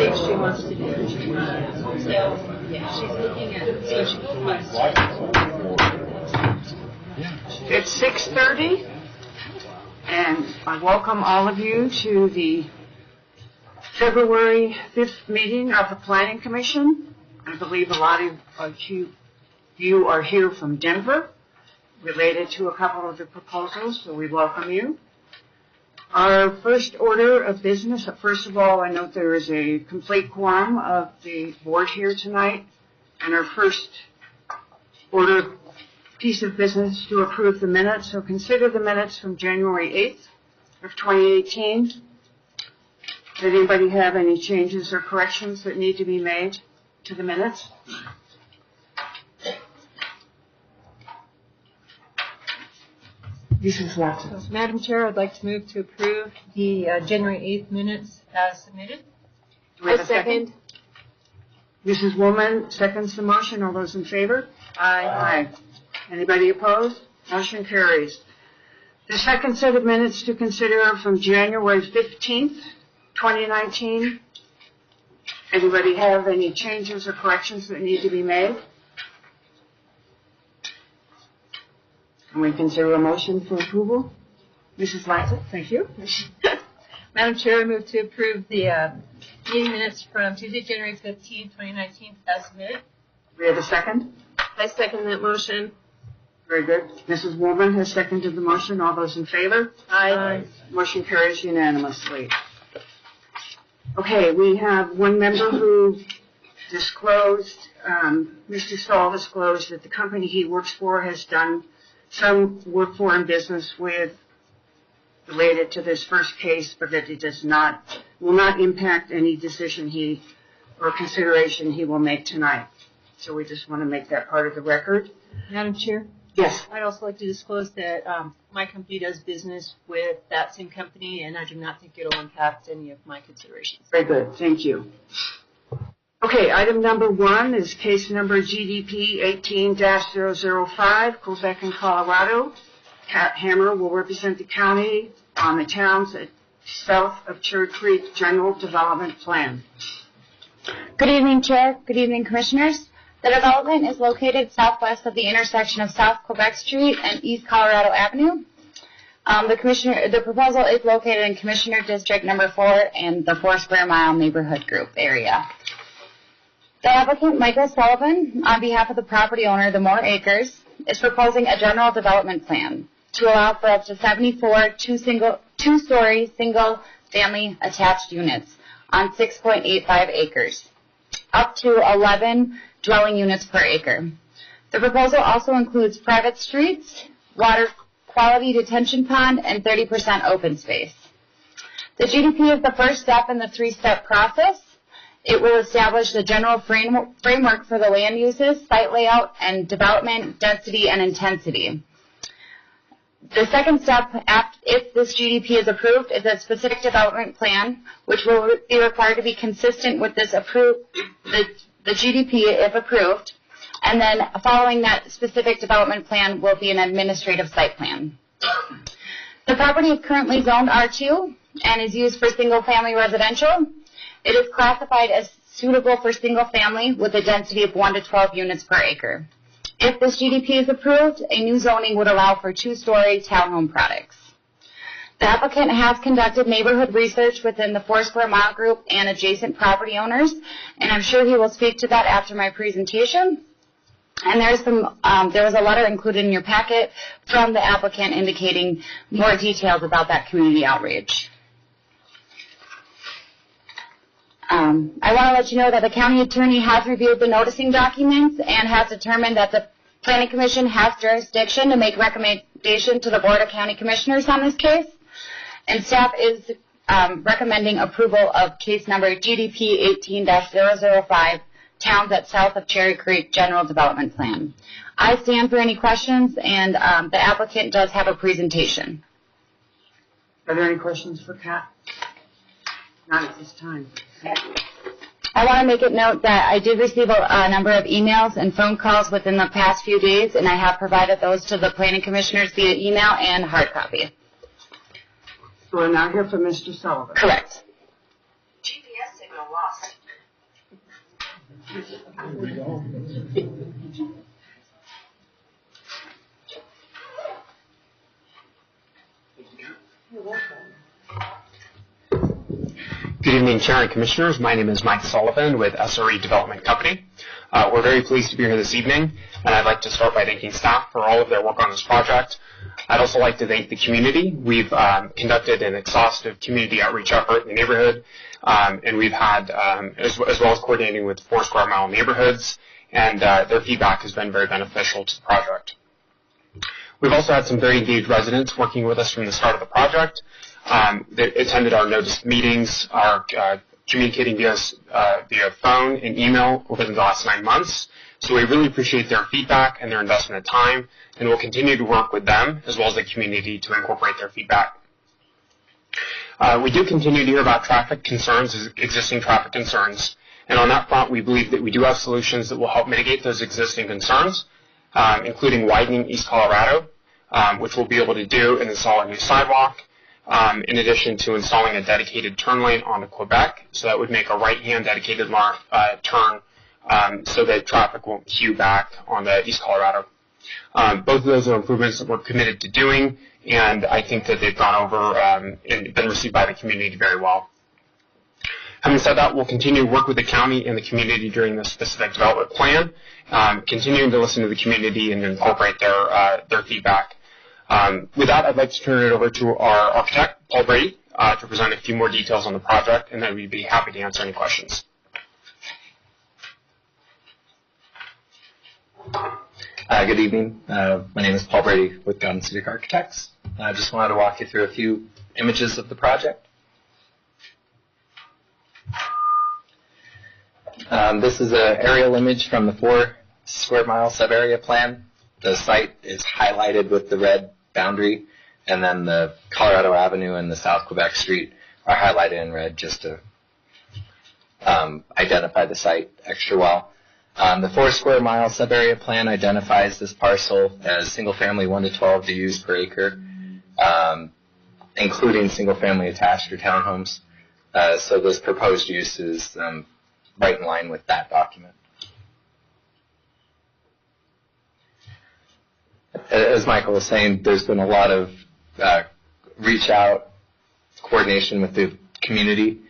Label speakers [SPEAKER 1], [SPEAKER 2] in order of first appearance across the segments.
[SPEAKER 1] things she wants to do. So, yeah, she's looking at social questions.
[SPEAKER 2] It's 6:30, and I welcome all of you to the February 5th meeting of the Planning Commission. I believe a lot of you are here from Denver, related to a couple of the proposals, so we welcome you. Our first order of business, first of all, I note there is a complete quorum of the board here tonight, and our first piece of business to approve the minutes. So consider the minutes from January 8th of 2018. Does anybody have any changes or corrections that need to be made to the minutes?
[SPEAKER 1] Madam Chair, I'd like to move to approve the January 8th minutes as submitted.
[SPEAKER 2] Do we have a second? Mrs. Woolman seconds the motion. All those in favor? Aye. Anybody opposed? Motion carries. The second set of minutes to consider from January 15th, 2019. Anybody have any changes or corrections that need to be made? Can we consider a motion for approval? Mrs. Lancet, thank you.
[SPEAKER 1] Madam Chair, I move to approve the meeting minutes from Tuesday, January 15th, 2019 as submitted.
[SPEAKER 2] We have a second?
[SPEAKER 1] I second that motion.
[SPEAKER 2] Very good. Mrs. Woolman has seconded the motion. All those in favor?
[SPEAKER 1] Aye.
[SPEAKER 2] Motion carries unanimously. Okay, we have one member who disclosed, Mr. Stahl disclosed that the company he works for has done some work for and business with related to this first case, but that it will not impact any decision or consideration he will make tonight. So we just want to make that part of the record.
[SPEAKER 1] Madam Chair?
[SPEAKER 2] Yes.
[SPEAKER 1] I'd also like to disclose that my company does business with that same company, and I do not think it'll impact any of my considerations.
[SPEAKER 2] Very good. Thank you. Okay, item number 1 is case number GDP 18-005, Quebec and Colorado. Kat Hammer will represent the county on the towns south of Cherry Creek General Development Plan.
[SPEAKER 3] Good evening, Chair. Good evening, Commissioners. The development is located southwest of the intersection of South Quebec Street and East Colorado Avenue. The proposal is located in Commissioner District Number 4 and the 4 Square Mile Neighborhood Group area. The applicant, Michael Sullivan, on behalf of the property owner, the Moore Acres, is proposing a general development plan to allow for up to 74 two-story single-family attached units on 6.85 acres, up to 11 dwelling units per acre. The proposal also includes private streets, water quality detention pond, and 30% open space. The GDP is the first step in the 3-step process. It will establish the general framework for the land uses, site layout, and development density and intensity. The second step, if this GDP is approved, is a specific development plan, which will be required to be consistent with this the GDP if approved, and then following that specific development plan will be an administrative site plan. The property is currently zoned R2 and is used for single-family residential. It is classified as suitable for single family with a density of 1 to 12 units per acre. If this GDP is approved, a new zoning would allow for 2-story townhome products. The applicant has conducted neighborhood research within the 4 Square Mile Group and adjacent property owners, and I'm sure he will speak to that after my presentation. And there was a letter included in your packet from the applicant indicating more details about that community outreach. I want to let you know that the county attorney has reviewed the noticing documents and has determined that the Planning Commission has jurisdiction to make recommendation to the Board of County Commissioners on this case. And staff is recommending approval of case number GDP 18-005, Towns at South of Cherry Creek General Development Plan. I stand for any questions, and the applicant does have a presentation.
[SPEAKER 2] Are there any questions for Kat? Not at this time.
[SPEAKER 3] I want to make it note that I did receive a number of emails and phone calls within the past few days, and I have provided those to the Planning Commissioners via email and hard copy.
[SPEAKER 2] So we're now here for Mr. Sullivan.
[SPEAKER 3] Correct.
[SPEAKER 4] GPS signal lost. Good evening, Chair and Commissioners. My name is Mike Sullivan with SRE Development Company. We're very pleased to be here this evening, and I'd like to start by thanking staff for all of their work on this project. I'd also like to thank the community. We've conducted an exhaustive community outreach effort in the neighborhood, and we've had, as well as coordinating with 4 Square Mile neighborhoods, and their feedback has been very beneficial to the project. We've also had some very engaged residents working with us from the start of the project. They attended our notice meetings, are communicating via phone and email over the last 9 months. So we really appreciate their feedback and their investment of time, and we'll continue to work with them as well as the community to incorporate their feedback. We do continue to hear about traffic concerns, existing traffic concerns, and on that front, we believe that we do have solutions that will help mitigate those existing concerns, including widening East Colorado, which we'll be able to do and install a new sidewalk, in addition to installing a dedicated turn lane onto Quebec. So that would make a right-hand dedicated turn so that traffic won't queue back on the East Colorado. Both of those are improvements that we're committed to doing, and I think that they've gone over and been received by the community very well. Having said that, we'll continue to work with the county and the community during this specific development plan, continuing to listen to the community and incorporate their feedback. With that, I'd like to turn it over to our architect, Paul Brady, to present a few more details on the project, and then we'd be happy to answer any questions.
[SPEAKER 5] Good evening. My name is Paul Brady with Godin Civic Architects. I just wanted to walk you through a few images of the project. This is an aerial image from the 4 Square Mile sub-area plan. The site is highlighted with the red boundary, and then the Colorado Avenue and the South Quebec Street are highlighted in red just to identify the site extra well. The 4 Square Mile sub-area plan identifies this parcel as single-family 1 to 12 DUs per acre, including single-family attached or townhomes. So this proposed use is right in line with that document. As Michael was saying, there's been a lot of reach out, coordination with the community,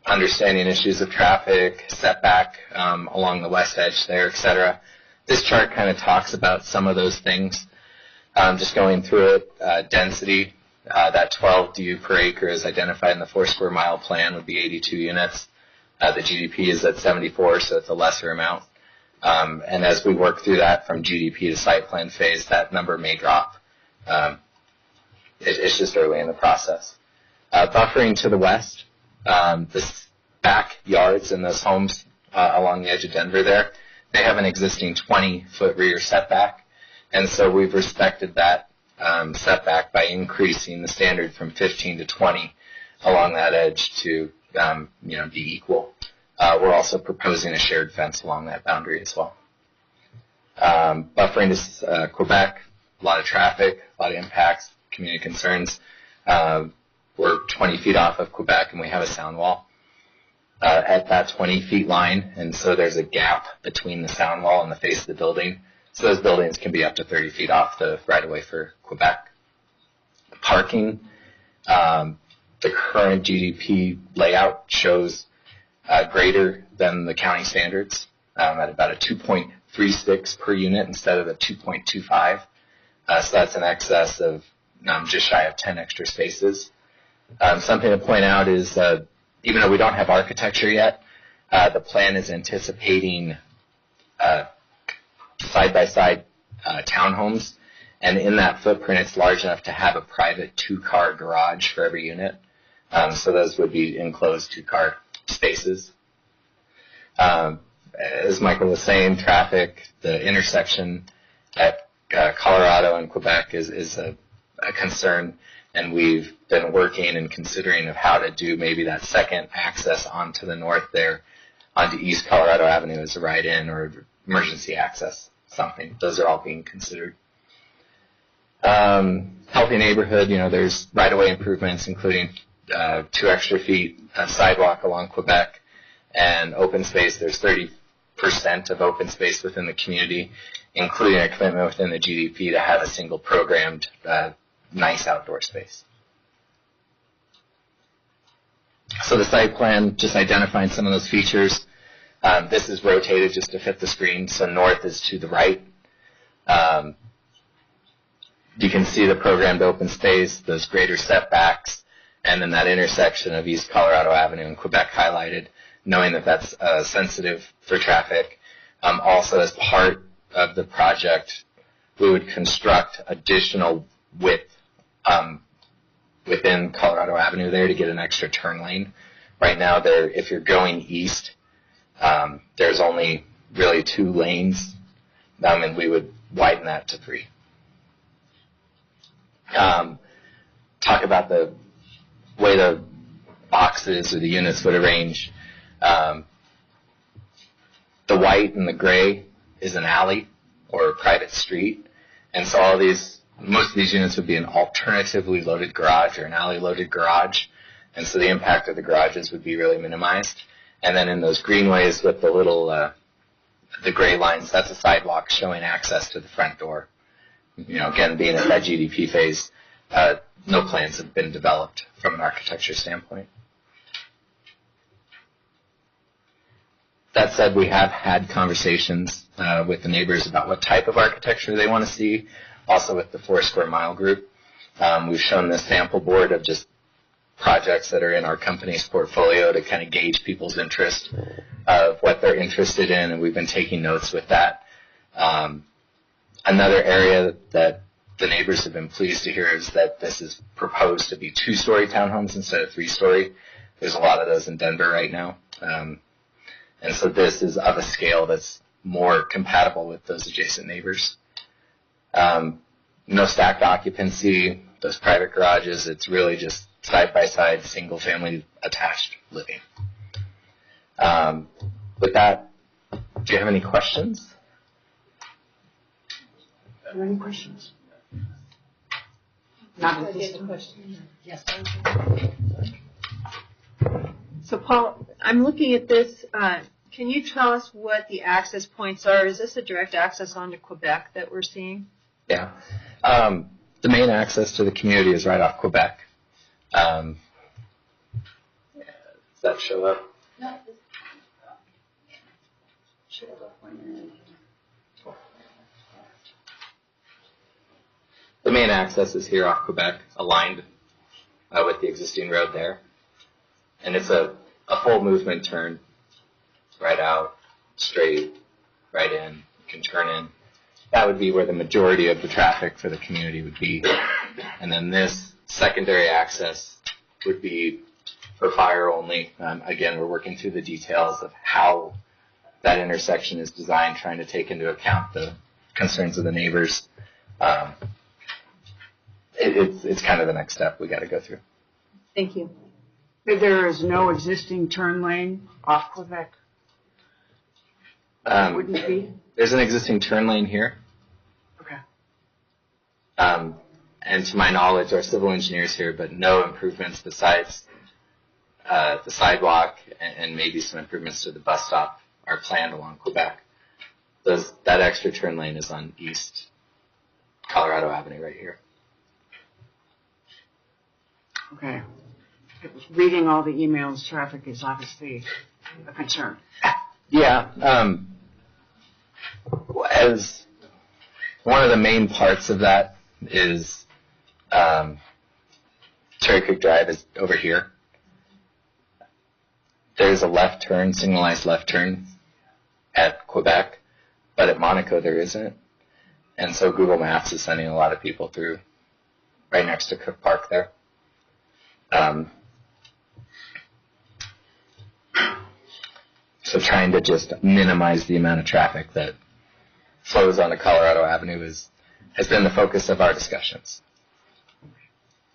[SPEAKER 5] understanding issues of traffic, setback along the west edge there, etc. This chart kind of talks about some of those things. Just going through it, density, that 12 DU per acre is identified in the 4 Square Mile plan would be 82 units. The GDP is at 74, so it's a lesser amount. And as we work through that from GDP to site plan phase, that number may drop. It's just early in the process. Buffering to the west, the backyards in those homes along the edge of Denver there, they have an existing 20-foot rear setback. And so we've respected that setback by increasing the standard from 15 to 20 along that edge to be equal. We're also proposing a shared fence along that boundary as well. Buffering to Quebec, a lot of traffic, a lot of impacts, community concerns. We're 20 feet off of Quebec, and we have a sound wall at that 20 feet line, and so there's a gap between the sound wall and the face of the building. So those buildings can be up to 30 feet off the right-of-way for Quebec. Parking, the current GDP layout shows greater than the county standards at about a 2.36 per unit instead of a 2.25. So that's an excess of just shy of 10 extra spaces. Something to point out is even though we don't have architecture yet, the plan is anticipating side-by-side townhomes, and in that footprint it's large enough to have a private 2-car garage for every unit. So those would be enclosed 2-car spaces. As Michael was saying, traffic, the intersection at Colorado and Quebec is a concern, and we've been working and considering of how to do maybe that second access onto the north there, onto East Colorado Avenue as a ride-in or emergency access, something. Those are all being considered. Healthy neighborhood, there's right-of-way improvements, including 2 extra feet sidewalk along Quebec, And open space, there's 30% of open space within the community, including a commitment within the GDP to have a single programmed, nice outdoor space. So the site plan, just identifying some of those features. This is rotated just to fit the screen, so north is to the right. You can see the programmed open space, those greater setbacks, and then that intersection of East Colorado Avenue and Quebec highlighted, knowing that that's sensitive for traffic. Also, as part of the project, we would construct additional width within Colorado Avenue there to get an extra turn lane. Right now, if you're going east, there's only really 2 lanes, and we would widen that to 3. Talk about the way the boxes or the units would arrange. The white and the gray is an alley or a private street, and so most of these units would be an alternatively loaded garage or an alley-loaded garage, and so the impact of the garages would be really minimized. And then in those greenways with the little, the gray lines, that's a sidewalk showing access to the front door. Again, being in that GDP phase, no plans have been developed from an architecture standpoint. That said, we have had conversations with the neighbors about what type of architecture they want to see, also with the 4 Square Mile group. We've shown this sample board of just projects that are in our company's portfolio to kind of gauge people's interest of what they're interested in, and we've been taking notes with that. Another area that the neighbors have been pleased to hear is that this is proposed to be 2-story townhomes instead of 3-story. There's a lot of those in Denver right now. And so this is of a scale that's more compatible with those adjacent neighbors. No stacked occupancy, those private garages, it's really just side-by-side, single-family attached living. With that, do you have any questions?
[SPEAKER 2] Are there any questions? Not at this time.
[SPEAKER 1] Yes. So, Paul, I'm looking at this. Can you tell us what the access points are? Is this a direct access onto Quebec that we're seeing?
[SPEAKER 5] Yeah. The main access to the community is right off Quebec. Does that show up?
[SPEAKER 1] No.
[SPEAKER 5] The main access is here off Quebec, aligned with the existing road there. And it's a full movement turn, right out, straight, right in, you can turn in. That would be where the majority of the traffic for the community would be. And then this secondary access would be for fire only. Again, we're working through the details of how that intersection is designed, trying to take into account the concerns of the neighbors. It's kind of the next step we got to go through.
[SPEAKER 1] Thank you.
[SPEAKER 2] There is no existing turn lane off Quebec? Wouldn't it be?
[SPEAKER 5] There's an existing turn lane here.
[SPEAKER 2] Okay.
[SPEAKER 5] And to my knowledge, our civil engineers here, but no improvements besides the sidewalk and maybe some improvements to the bus stop are planned along Quebec. That extra turn lane is on East Colorado Avenue right here.
[SPEAKER 2] Okay. Reading all the emails, traffic is obviously a concern.
[SPEAKER 5] Yeah. As one of the main parts of that is Cherry Creek Drive is over here. There's a left turn, signalized left turn at Quebec, but at Monaco there isn't. And so Google Maps is sending a lot of people through right next to Cook Park there. So trying to just minimize the amount of traffic that flows onto Colorado Avenue has been the focus of our discussions.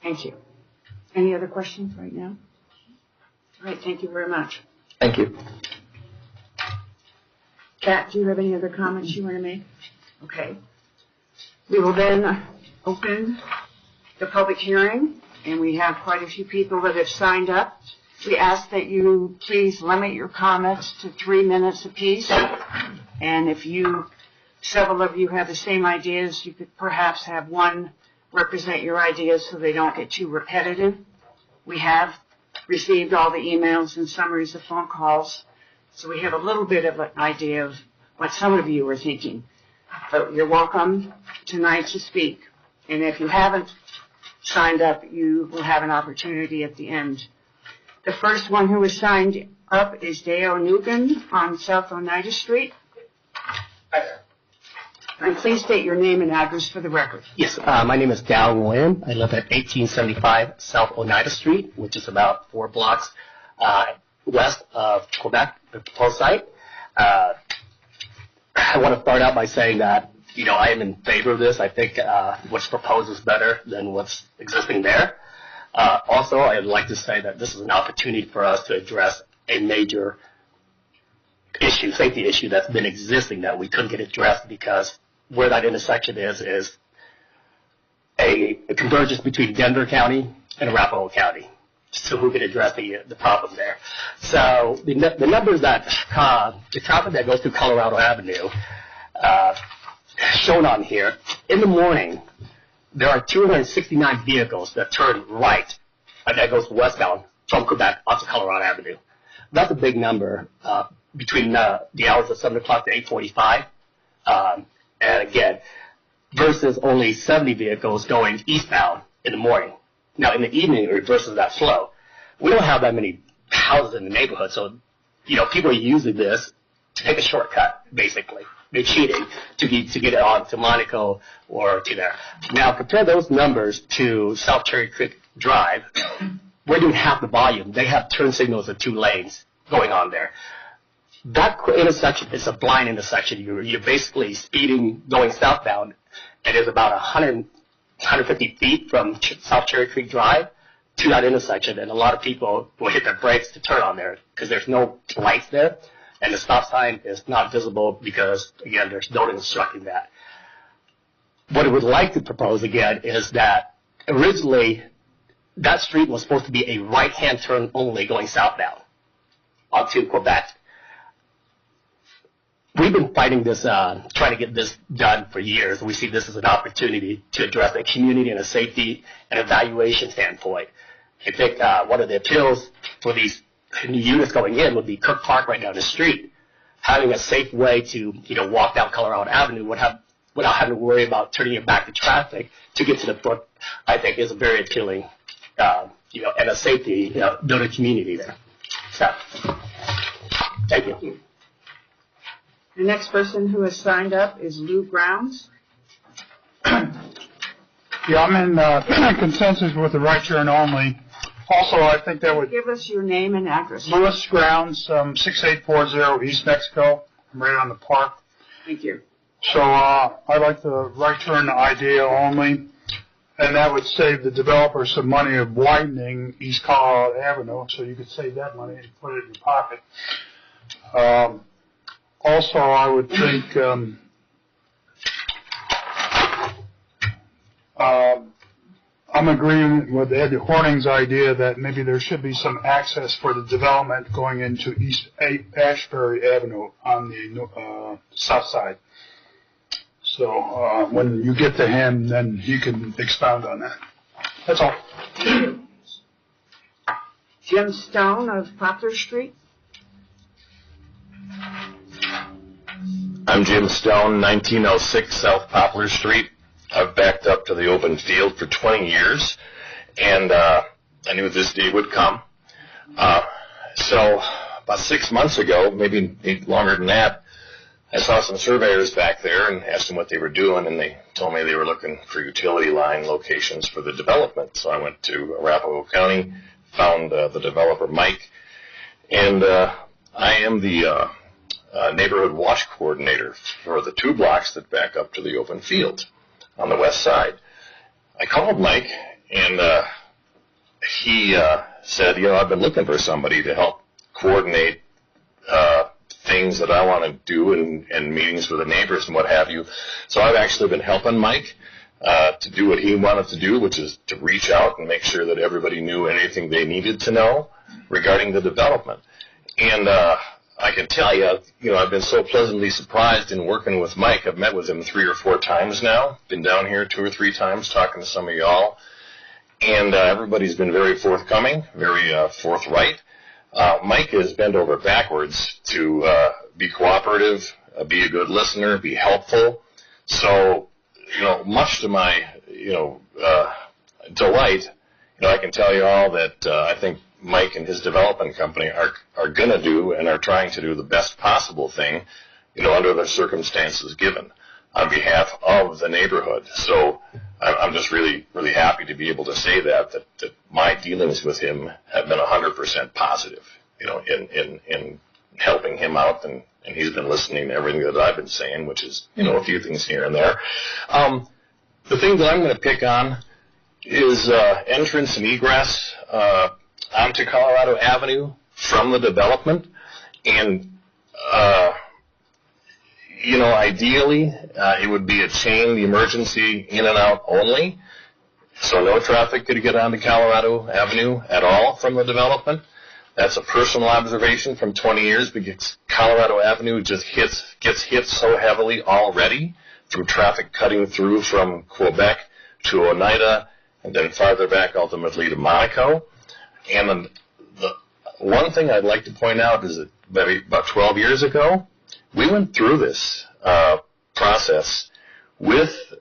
[SPEAKER 2] Thank you. Any other questions right now? All right, thank you very much.
[SPEAKER 5] Thank you.
[SPEAKER 2] Kat, do you have any other comments you want to make? Okay. We will then open the public hearing, and we have quite a few people that have signed up. We ask that you please limit your comments to 3 minutes apiece. And if several of you have the same ideas, you could perhaps have one represent your ideas so they don't get too repetitive. We have received all the emails and summaries of phone calls, so we have a little bit of an idea of what some of you are thinking. But you're welcome tonight to speak. And if you haven't signed up, you will have an opportunity at the end. The first one who is signed up is Dale Nugan on South Oneida Street.
[SPEAKER 6] Hi there.
[SPEAKER 2] And please state your name and address for the record.
[SPEAKER 6] Yes, my name is Dal Nguyen. I live at 1875 South Oneida Street, which is about 4 blocks west of Quebec, the proposed site. I want to start out by saying that, I am in favor of this. I think what's proposed is better than what's existing there. Also, I'd like to say that this is an opportunity for us to address a major issue, safety issue that's been existing that we couldn't get addressed because where that intersection is a convergence between Denver County and Arapahoe County. So who can address the problem there? So the numbers that the traffic that goes through Colorado Avenue shown on here in the morning. There are 269 vehicles that turn right and that goes westbound from Quebec onto Colorado Avenue. That's a big number between the hours of 7 o'clock to 8:45. And again, versus only 70 vehicles going eastbound in the morning. Now, in the evening, it reverses that flow. We don't have that many houses in the neighborhood, so, people are using this to take a shortcut, basically. They're cheating to get it on to Monaco or to there. Now, compare those numbers to South Cherry Creek Drive. We're doing half the volume. They have turn signals in 2 lanes going on there. That intersection is a blind intersection. You're basically speeding going southbound, and it's about 150 feet from South Cherry Creek Drive to that intersection, and a lot of people will hit their brakes to turn on there because there's no lights there. And the stop sign is not visible because, again, there's no instructing that. What I would like to propose, again, is that originally that street was supposed to be a right-hand turn only going southbound onto Quebec. We've been fighting this, trying to get this done for years. We see this as an opportunity to address the community and a safety and evaluation standpoint. I think one of the appeals for these new units going in would be Kirk Park right down the street, having a safe way to walk down Colorado Avenue without having to worry about turning your back to traffic to get to the front. I think is a very appealing, and a safety, build a community there. So, thank you.
[SPEAKER 2] The next person who has signed up is Lou Grounds.
[SPEAKER 7] Yeah, I'm in consensus with the right turn only. Also, I think that would...
[SPEAKER 2] Give us your name and address.
[SPEAKER 7] Louis Grounds, 6840 East Mexico. I'm right on the park.
[SPEAKER 2] Thank you.
[SPEAKER 7] So I like the right turn idea only, and that would save the developer some money of widening East Colorado Avenue, so you could save that money and put it in your pocket. Also, I would think I'm agreeing with Ed Horning's idea that maybe there should be some access for the development going into East Ashbury Avenue on the south side. So when you get to him, then he can expound on that. That's all.
[SPEAKER 2] Jim Stone of Poplar Street.
[SPEAKER 8] I'm Jim Stone, 1906 South Poplar Street. I've backed up to the open field for 20 years, and I knew this day would come. So about 6 months ago, maybe longer than that, I saw some surveyors back there and asked them what they were doing, and they told me they were looking for utility line locations for the development. So I went to Arapahoe County, found the developer, Mike, and I am the neighborhood watch coordinator for the 2 blocks that back up to the open field on the west side. I called Mike, and he said, I've been looking for somebody to help coordinate things that I want to do and meetings with the neighbors and what have you. So I've actually been helping Mike to do what he wanted to do, which is to reach out and make sure that everybody knew anything they needed to know regarding the development. And I can tell you, I've been so pleasantly surprised in working with Mike. I've met with him 3 or 4 times now, been down here 2 or 3 times talking to some of y'all, and everybody's been very forthcoming, very forthright. Mike has bent over backwards to be cooperative, be a good listener, be helpful. So, much to my, delight, I can tell you all that I think Mike and his development company are going to do and are trying to do the best possible thing, under the circumstances given on behalf of the neighborhood. So I'm just really, really happy to be able to say that my dealings with him have been 100% positive, in helping him out, and he's been listening to everything that I've been saying, which is, a few things here and there. The thing that I'm going to pick on is entrance and egress onto Colorado Avenue from the development. And, ideally, it would be a chain, the emergency in and out only. So no traffic could get onto Colorado Avenue at all from the development. That's a personal observation from 20 years, because Colorado Avenue just gets hit so heavily already from traffic cutting through from Quebec to Oneida and then farther back ultimately to Monaco. And the one thing I'd like to point out is that maybe about 12 years ago, we went through this process with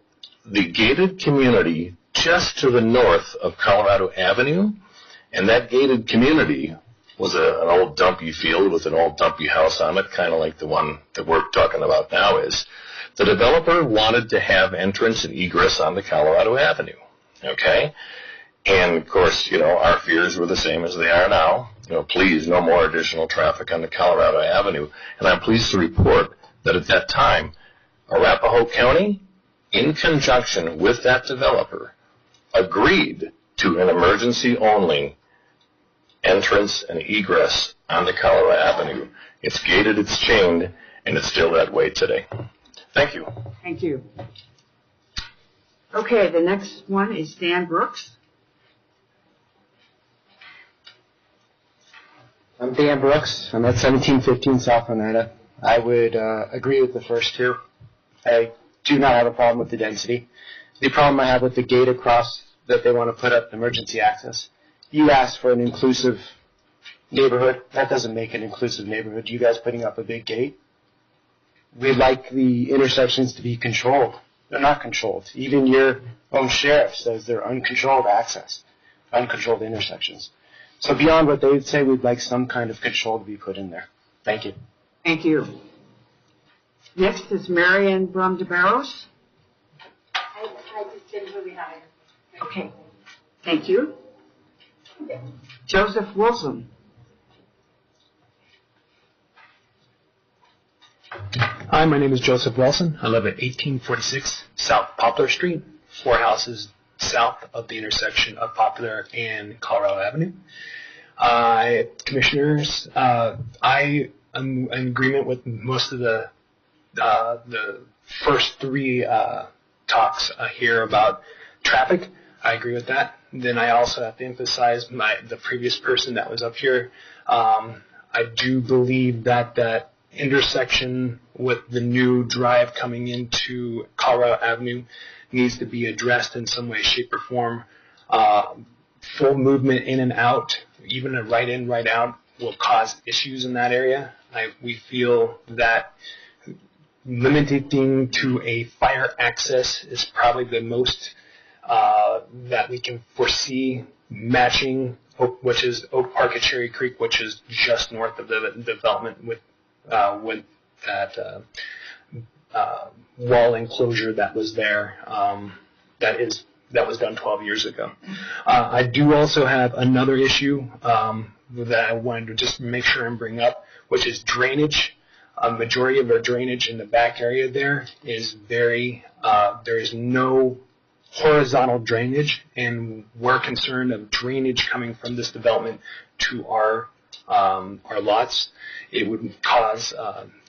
[SPEAKER 8] the gated community just to the north of Colorado Avenue, and that gated community was an old dumpy field with an old dumpy house on it, kind of like the one that we're talking about now is. The developer wanted to have entrance and egress onto Colorado Avenue, okay? And, of course, our fears were the same as they are now. Please, no more additional traffic onto Colorado Avenue. And I'm pleased to report that at that time, Arapahoe County, in conjunction with that developer, agreed to an emergency-only entrance and egress onto Colorado Avenue. It's gated, it's chained, and it's still that way today. Thank you.
[SPEAKER 2] Thank you. Okay, the next one is Dan Brooks.
[SPEAKER 9] I'm Dan Brooks. I'm at 1715 South Oneida. I would agree with the first two. I do not have a problem with the density. The problem I have with the gate across that they want to put up emergency access. You asked for an inclusive neighborhood. That doesn't make an inclusive neighborhood. You guys putting up a big gate. We'd like the intersections to be controlled. They're not controlled. Even your own sheriff says they're uncontrolled access, uncontrolled intersections. So beyond what they would say, we'd like some kind of control to be put in there. Thank you.
[SPEAKER 2] Thank you. Next is Marian Brumdebaros.
[SPEAKER 10] I just didn't really have it.
[SPEAKER 2] Okay. Thank you. Joseph Wilson.
[SPEAKER 11] Hi, my name is Joseph Wilson. I live at 1846 South Poplar Street, 4 houses south of the intersection of Poplar and Colorado Avenue. Commissioners, I am in agreement with most of the first 3 talks here about traffic. I agree with that. Then I also have to emphasize the previous person that was up here. I do believe that intersection with the new drive coming into Colorado Avenue needs to be addressed in some way, shape, or form. Full movement in and out, even a right in, right out, will cause issues in that area. We feel that limiting to a fire access is probably the most that we can foresee, matching, which is Oak Park at Cherry Creek, which is just north of the development with that wall enclosure that was there. That was done 12 years ago. I do also have another issue that I wanted to just make sure and bring up, which is drainage. A majority of our drainage in the back area there is there is no horizontal drainage, and we're concerned of drainage coming from this development to our lots. It would cause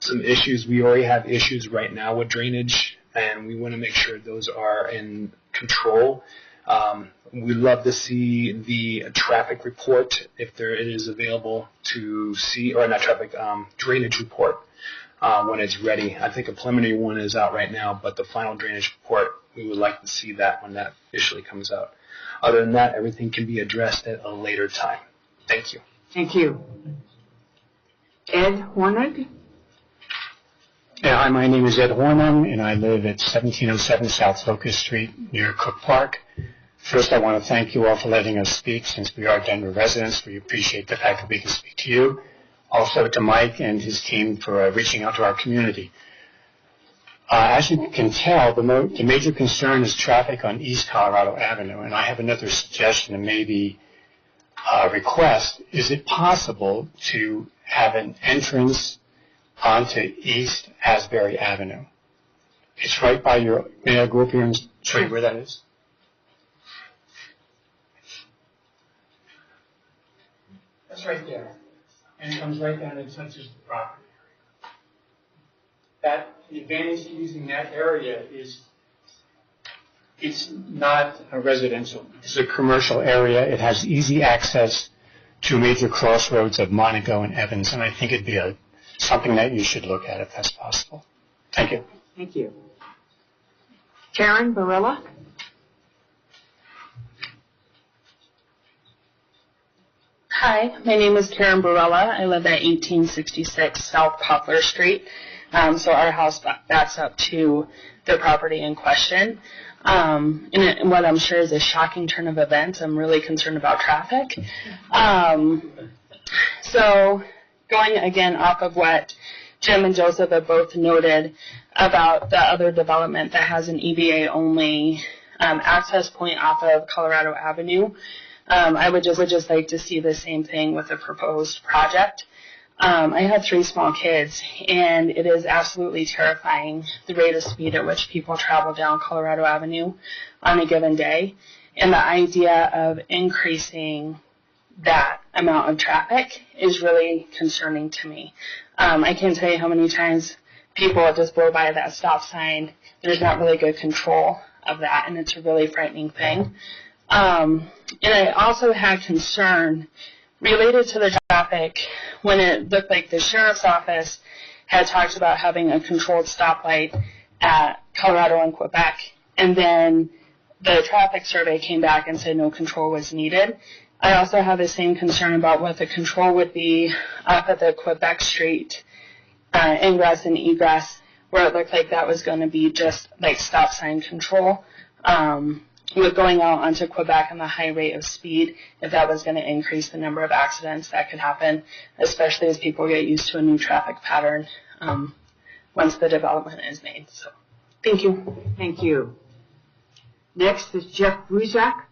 [SPEAKER 11] some issues. We already have issues right now with drainage and we want to make sure those are in control. We love to see the traffic report if there it is available to see, or not traffic, drainage report when it's ready. I think a preliminary one is out right now, but the final drainage report, we would like to see that when that officially comes out. Other than that, everything can be addressed at a later time. Thank you.
[SPEAKER 2] Thank you. Ed Hornig?
[SPEAKER 12] Yeah, hi, my name is Ed Hornung, and I live at 1707 South Locust Street near Cook Park. First, I want to thank you all for letting us speak. Since we are Denver residents, we appreciate the fact that we can speak to you. Also to Mike and his team for reaching out to our community. As you can tell, the major concern is traffic on East Colorado Avenue, and I have another suggestion and maybe a request. Is it possible to have an entrance onto East Asbury Avenue? It's right by your, may I go up here and show you where that is? That's right there. And it comes right down and touches the property. The advantage to using that area is it's not a residential. It's a commercial area. It has easy access to major crossroads of Monaco and Evans, and I think it'd be something that you should look at if that's possible. Thank you.
[SPEAKER 2] Thank you. Karen Barilla?
[SPEAKER 13] Hi, my name is Karen Barella. I live at 1866 South Poplar Street. So our house backs up to the property in question. And what I'm sure is a shocking turn of events. I'm really concerned about traffic. So going again off of what Jim and Joseph have both noted about the other development that has an EVA-only access point off of Colorado Avenue, I would just like to see the same thing with the proposed project. I have 3 small kids, and it is absolutely terrifying the rate of speed at which people travel down Colorado Avenue on a given day. And the idea of increasing that amount of traffic is really concerning to me. I can't tell you how many times people just blow by that stop sign. There's not really good control of that, and it's a really frightening thing. And I also had concern related to the traffic when it looked like the sheriff's office had talked about having a controlled stoplight at Colorado and Quebec, and then the traffic survey came back and said no control was needed. I also have the same concern about what the control would be up at the Quebec Street ingress and egress, where it looked like that was going to be just like stop sign control. With going out onto Quebec and the high rate of speed, if that was going to increase the number of accidents that could happen, especially as people get used to a new traffic pattern once the development is made. So, thank you.
[SPEAKER 2] Thank you. Next is Jeff Bruzak.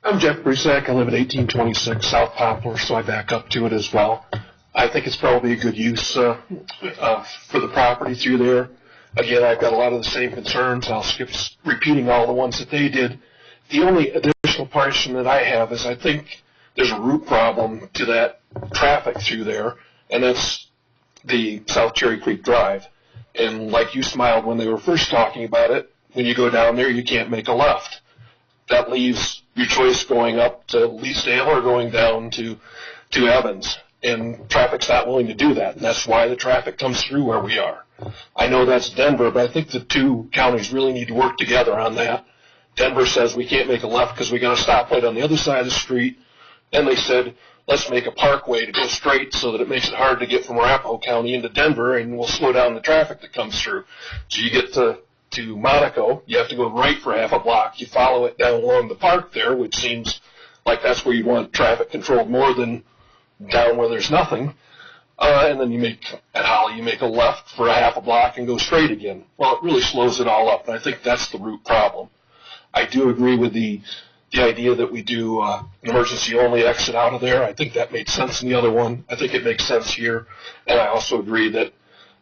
[SPEAKER 14] I'm Jeff Bruzak. I live at 1826 South Poplar, so I back up to it as well. I think it's probably a good use for the property through there. Again, I've got a lot of the same concerns. I'll skip repeating all the ones that they did. The only additional question that I have is I think there's a root problem to that traffic through there, and that's the South Cherry Creek Drive. And like you smiled when they were first talking about it, when you go down there, you can't make a left. That leaves your choice going up to Leesdale or going down to Evans. And traffic's not willing to do that, and that's why the traffic comes through where we are. I know that's Denver, but I think the 2 counties really need to work together on that. Denver says we can't make a left because we got a stoplight on the other side of the street. Then they said, let's make a parkway to go straight so that it makes it hard to get from Arapahoe County into Denver, and we'll slow down the traffic that comes through. So you get to Monaco, you have to go right for half a block. You follow it down along the park there, which seems like that's where you want traffic controlled more than down where there's nothing, and then at Holly, you make a left for a half a block and go straight again. Well, it really slows it all up, and I think that's the root problem. I do agree with the idea that we do an emergency-only exit out of there. I think that made sense in the other one. I think it makes sense here, and I also agree that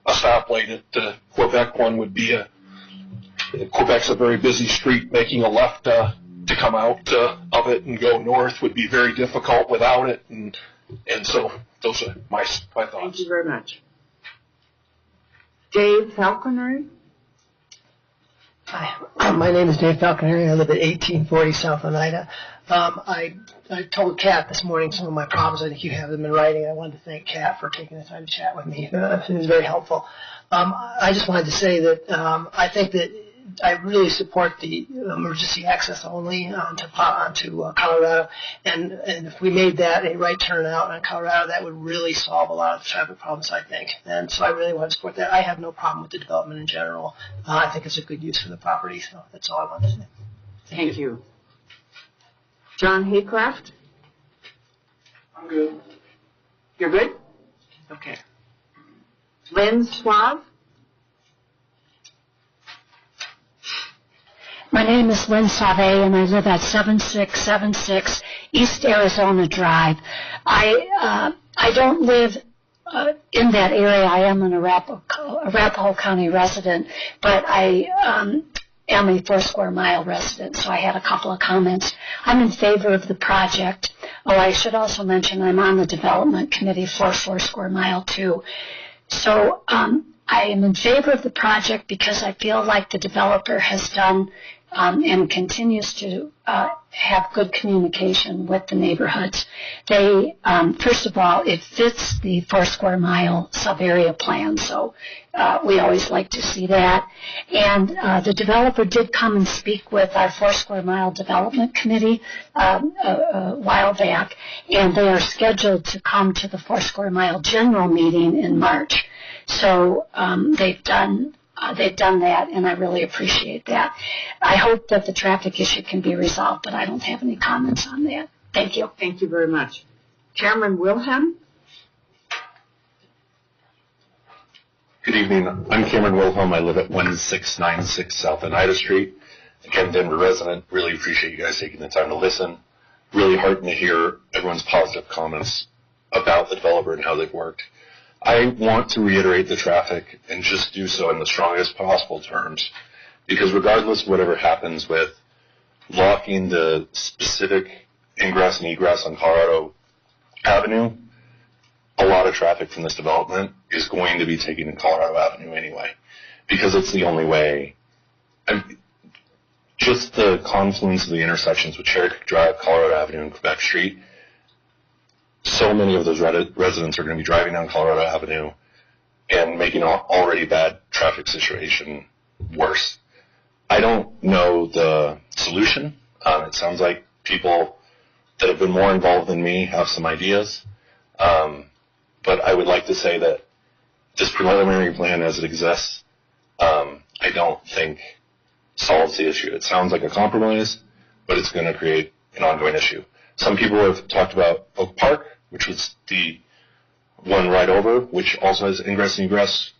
[SPEAKER 14] a stoplight at the Quebec one would be Quebec's a very busy street. Making a left to come out of it and go north would be very difficult without it, and And so those are my thoughts.
[SPEAKER 2] Thank you very much. Dave Falconer?
[SPEAKER 15] Hi, my name is Dave Falconer. I live at 1840 South Oneida. I told Kat this morning some of my problems. I think you have them in writing. I wanted to thank Kat for taking the time to chat with me. It was very helpful. I just wanted to say that I think that I really support the emergency access only onto Colorado, and if we made that a right turnout on Colorado, that would really solve a lot of the traffic problems, I think. And so I really want to support that. I have no problem with the development in general. I think it's a good use for the property, so that's all I wanted to say.
[SPEAKER 2] Thank you. John Haycraft?
[SPEAKER 16] I'm good.
[SPEAKER 2] You're good? Okay. Lynn Suave?
[SPEAKER 17] My name is Lynn Save, and I live at 7676 East Arizona Drive. I don't live in that area. I am an Arapahoe County resident, but I am a 4 square mile resident, so I had a couple of comments. I'm in favor of the project. Oh, I should also mention I'm on the development committee for 4 square mile too. So I am in favor of the project because I feel like the developer has done and continues to have good communication with the neighborhoods. They, first of all, it fits the 4 square mile sub-area plan, so we always like to see that. And the developer did come and speak with our 4 square mile development committee a while back, and they are scheduled to come to the 4 square mile general meeting in March. So they've done that, and I really appreciate that. I hope that the traffic issue can be resolved, but I don't have any comments on that. Thank you.
[SPEAKER 2] Thank you very much. Cameron Wilhelm?
[SPEAKER 8] Good evening. I'm Cameron Wilhelm. I live at 1696 South Oneida Street. Again, Denver resident. Really appreciate you guys taking the time to listen. Really heartened to hear everyone's positive comments about the developer and how they've worked. I want to reiterate the traffic and just do so in the strongest possible terms, because regardless of whatever happens with locking the specific ingress and egress on Colorado Avenue, a lot of traffic from this development is going to be taken to Colorado Avenue anyway, because it's the only way. And just the confluence of the intersections with Cherry Creek Drive, Colorado Avenue, and Quebec Street, so many of those residents are going to be driving down Colorado Avenue and making an already bad traffic situation worse. I don't know the solution. It sounds like people that have been more involved than me have some ideas. But I would like to say that this preliminary plan as it exists, I don't think solves the issue. It sounds like a compromise, but it's going to create an ongoing issue. Some people have talked about Oak Park, which was the one right over, which also has ingress and egress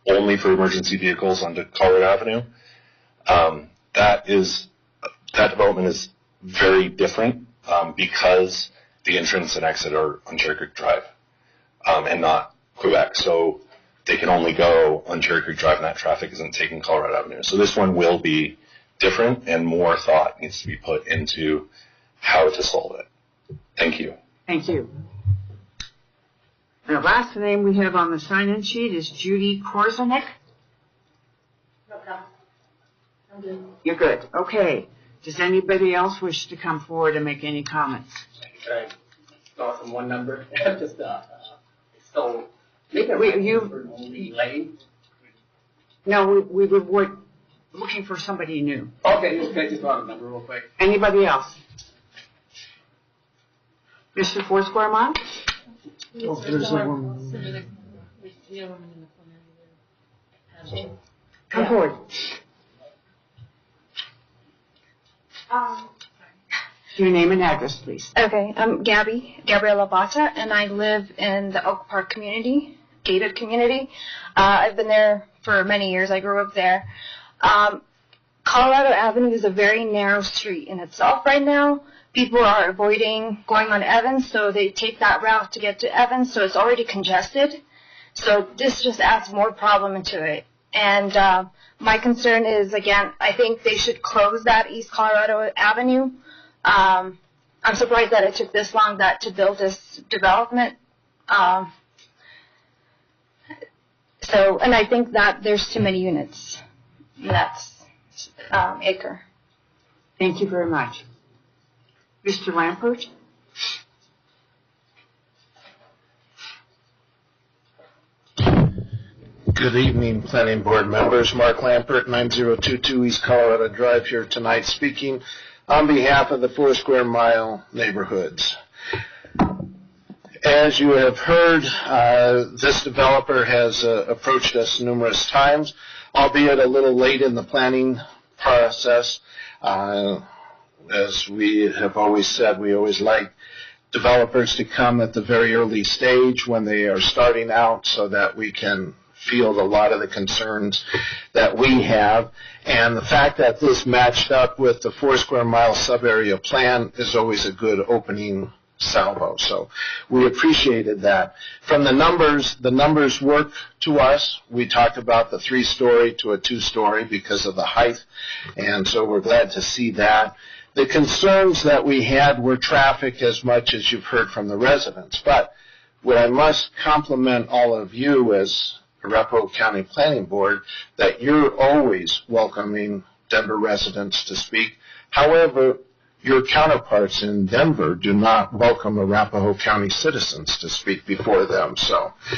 [SPEAKER 8] only for emergency vehicles onto Colorado Avenue. That development is very different because the entrance and exit are on Cherry Creek Drive and not Quebec. So they can only go on Cherry Creek Drive, and that traffic isn't taking Colorado Avenue. So this one will be different, and more thought needs to be put into how to solve it. Thank you.
[SPEAKER 2] Thank you. The last name we have on the sign-in sheet is Judy Korzanek.
[SPEAKER 10] No problem. I'm good.
[SPEAKER 2] You're good. Okay. Does anybody else wish to come forward and make any comments?
[SPEAKER 6] Can I start from one number? Just so lane.
[SPEAKER 2] No, we were looking for somebody new.
[SPEAKER 6] Okay, just want a number real quick.
[SPEAKER 2] Anybody else? Mr. 4 square mile?
[SPEAKER 15] Oh, there's a woman.
[SPEAKER 2] Come forward. Your name and address, please.
[SPEAKER 3] Okay, I'm Gabriela Bata, and I live in the Oak Park community, gated community. I've been there for many years. I grew up there. Colorado Avenue is a very narrow street in itself right now. People are avoiding going on Evans, so they take that route to get to Evans, so it's already congested. So this just adds more problem into it. And my concern is, again, I think they should close that East Colorado Avenue I'm surprised that it took this long to build this development. And I think that there's too many units in that acre.
[SPEAKER 2] Thank you very much. Mr. Lampert?
[SPEAKER 18] Good evening, Planning Board members. Mark Lampert, 9022 East Colorado Drive here tonight, speaking on behalf of the 4 Square Mile neighborhoods. As you have heard, this developer has approached us numerous times, albeit a little late in the planning process. As we have always said, we always like developers to come at the very early stage when they are starting out so that we can field a lot of the concerns that we have. And the fact that this matched up with the 4 Square Mile sub-area plan is always a good opening salvo. So we appreciated that. From the numbers work to us. We talked about the 3-story to a 2-story because of the height, and so we're glad to see that. The concerns that we had were traffic, as much as you've heard from the residents. But what I must compliment all of you as Arapahoe County Planning Board, that you're always welcoming Denver residents to speak. However, your counterparts in Denver do not welcome Arapahoe County citizens to speak before them. So you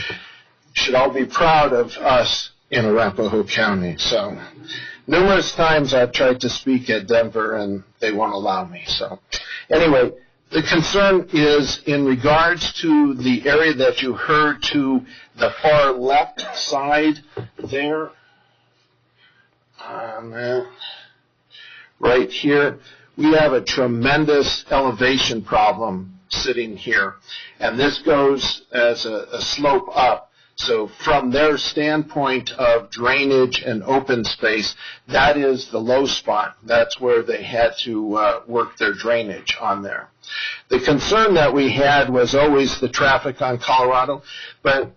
[SPEAKER 18] should all be proud of us in Arapahoe County. So numerous times I've tried to speak at Denver and they won't allow me. So anyway, the concern is in regards to the area that you heard to the far left side there, right here. We have a tremendous elevation problem sitting here, and this goes as a slope up. So from their standpoint of drainage and open space, that is the low spot. That's where they had to work their drainage on there. The concern that we had was always the traffic on Colorado, but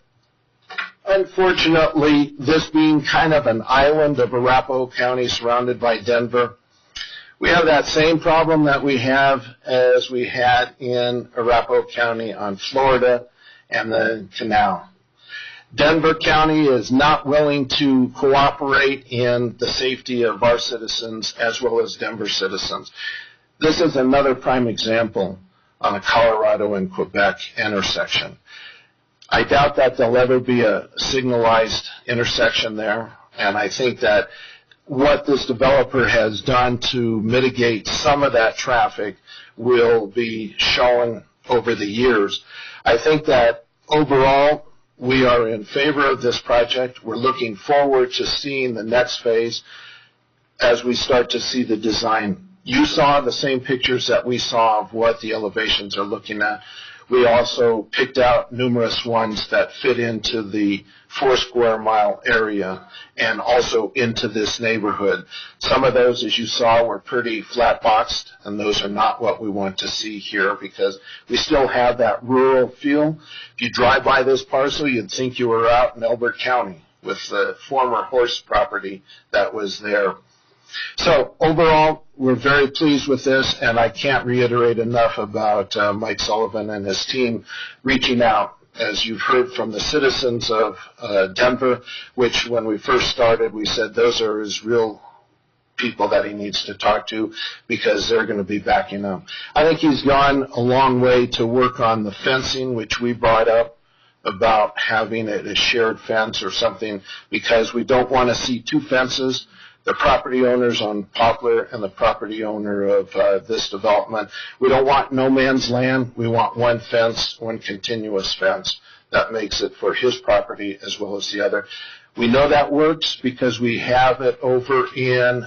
[SPEAKER 18] unfortunately, this being kind of an island of Arapahoe County surrounded by Denver, we have that same problem that we have as we had in Arapahoe County on Florida and the canal. Denver County is not willing to cooperate in the safety of our citizens as well as Denver citizens. This is another prime example on a Colorado and Quebec intersection. I doubt that there'll ever be a signalized intersection there, and I think that what this developer has done to mitigate some of that traffic will be shown over the years. I think that overall we are in favor of this project. We're looking forward to seeing the next phase as we start to see the design. You saw the same pictures that we saw of what the elevations are looking at. We also picked out numerous ones that fit into the 4 Square Mile area and also into this neighborhood. Some of those, as you saw, were pretty flat boxed, and those are not what we want to see here because we still have that rural feel. If you drive by this parcel, you'd think you were out in Elbert County with the former horse property that was there. So overall, we're very pleased with this, and I can't reiterate enough about Mike Sullivan and his team reaching out. As you've heard from the citizens of Denver, which when we first started, we said those are his real people that he needs to talk to because they're going to be backing him. I think he's gone a long way to work on the fencing, which we brought up about having a shared fence or something because we don't want to see two fences. The property owners on Poplar and the property owner of this development. We don't want no man's land. We want one fence, one continuous fence. That makes it for his property as well as the other. We know that works because we have it over in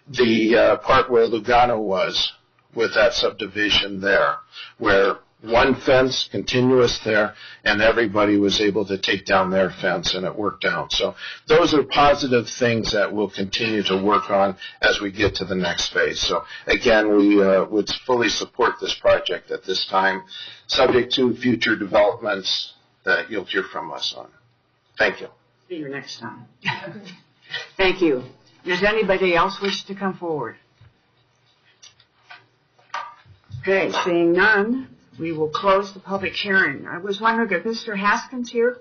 [SPEAKER 18] the part where Lugano was with that subdivision there, where one fence continuous there, and everybody was able to take down their fence, and it worked out. So those are positive things that we'll continue to work on as we get to the next phase. So again, we would fully support this project at this time, subject to future developments that you'll hear from us on. Thank you.
[SPEAKER 2] See you next time. Thank you. Does anybody else wish to come forward? Okay, seeing none, we will close the public hearing. I was wondering if Mr. Haskins here?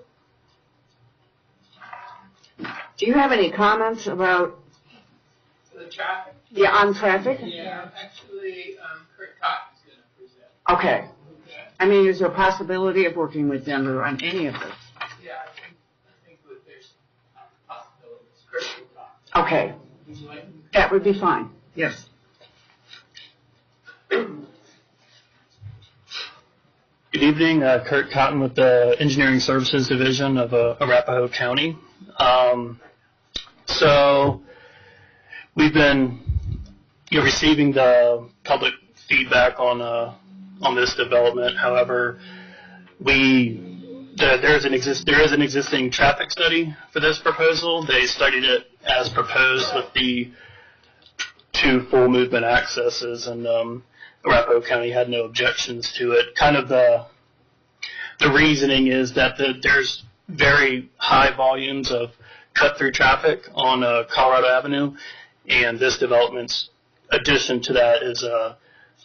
[SPEAKER 2] Do you have any comments about
[SPEAKER 19] The traffic?
[SPEAKER 2] on traffic?
[SPEAKER 19] Yeah, actually, Kurt Cotton's going to present.
[SPEAKER 2] Okay. I mean, is there a possibility of working with Denver on any of this?
[SPEAKER 19] Yeah, I think that there's possibilities. Kurt will talk.
[SPEAKER 2] Okay.
[SPEAKER 19] Would you like him?
[SPEAKER 2] That would be fine. Yes.
[SPEAKER 20] Good evening, Kurt Cotton with the Engineering Services Division of Arapahoe County. So we've been receiving the public feedback on this development. However, there is an existing traffic study for this proposal. They studied it as proposed with the 2 full movement accesses, and Arapahoe County had no objections to it. Kind of the reasoning is that there's very high volumes of cut-through traffic on Colorado Avenue, and this development's addition to that is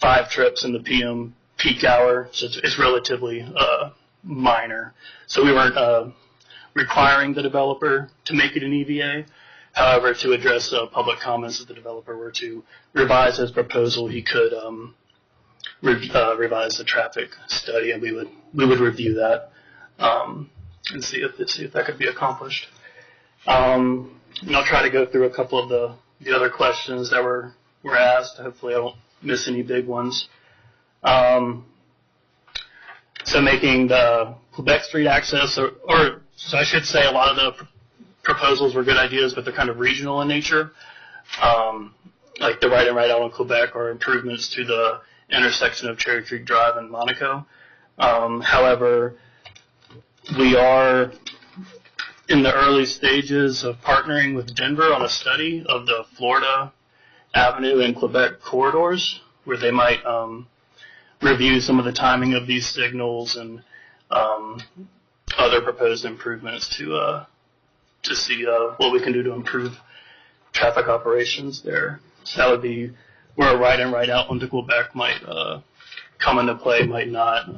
[SPEAKER 20] 5 trips in the PM peak hour, so it's relatively minor. So we weren't requiring the developer to make it an EVA. However, to address public comments, if the developer were to revise his proposal, he could revise the traffic study, and we would review that and see if that could be accomplished. And I'll try to go through a couple of the other questions that were asked. Hopefully, I don't miss any big ones. So making the Quebec Street access, or so I should say, a lot of the proposals were good ideas, but they're kind of regional in nature. Like the right and right out on Quebec are improvements to the intersection of Cherry Creek Drive and Monaco. However, we are in the early stages of partnering with Denver on a study of the Florida Avenue and Quebec corridors, where they might review some of the timing of these signals and other proposed improvements to see what we can do to improve traffic operations there. So that would be where a right and right out onto Quebec might come into play, might not.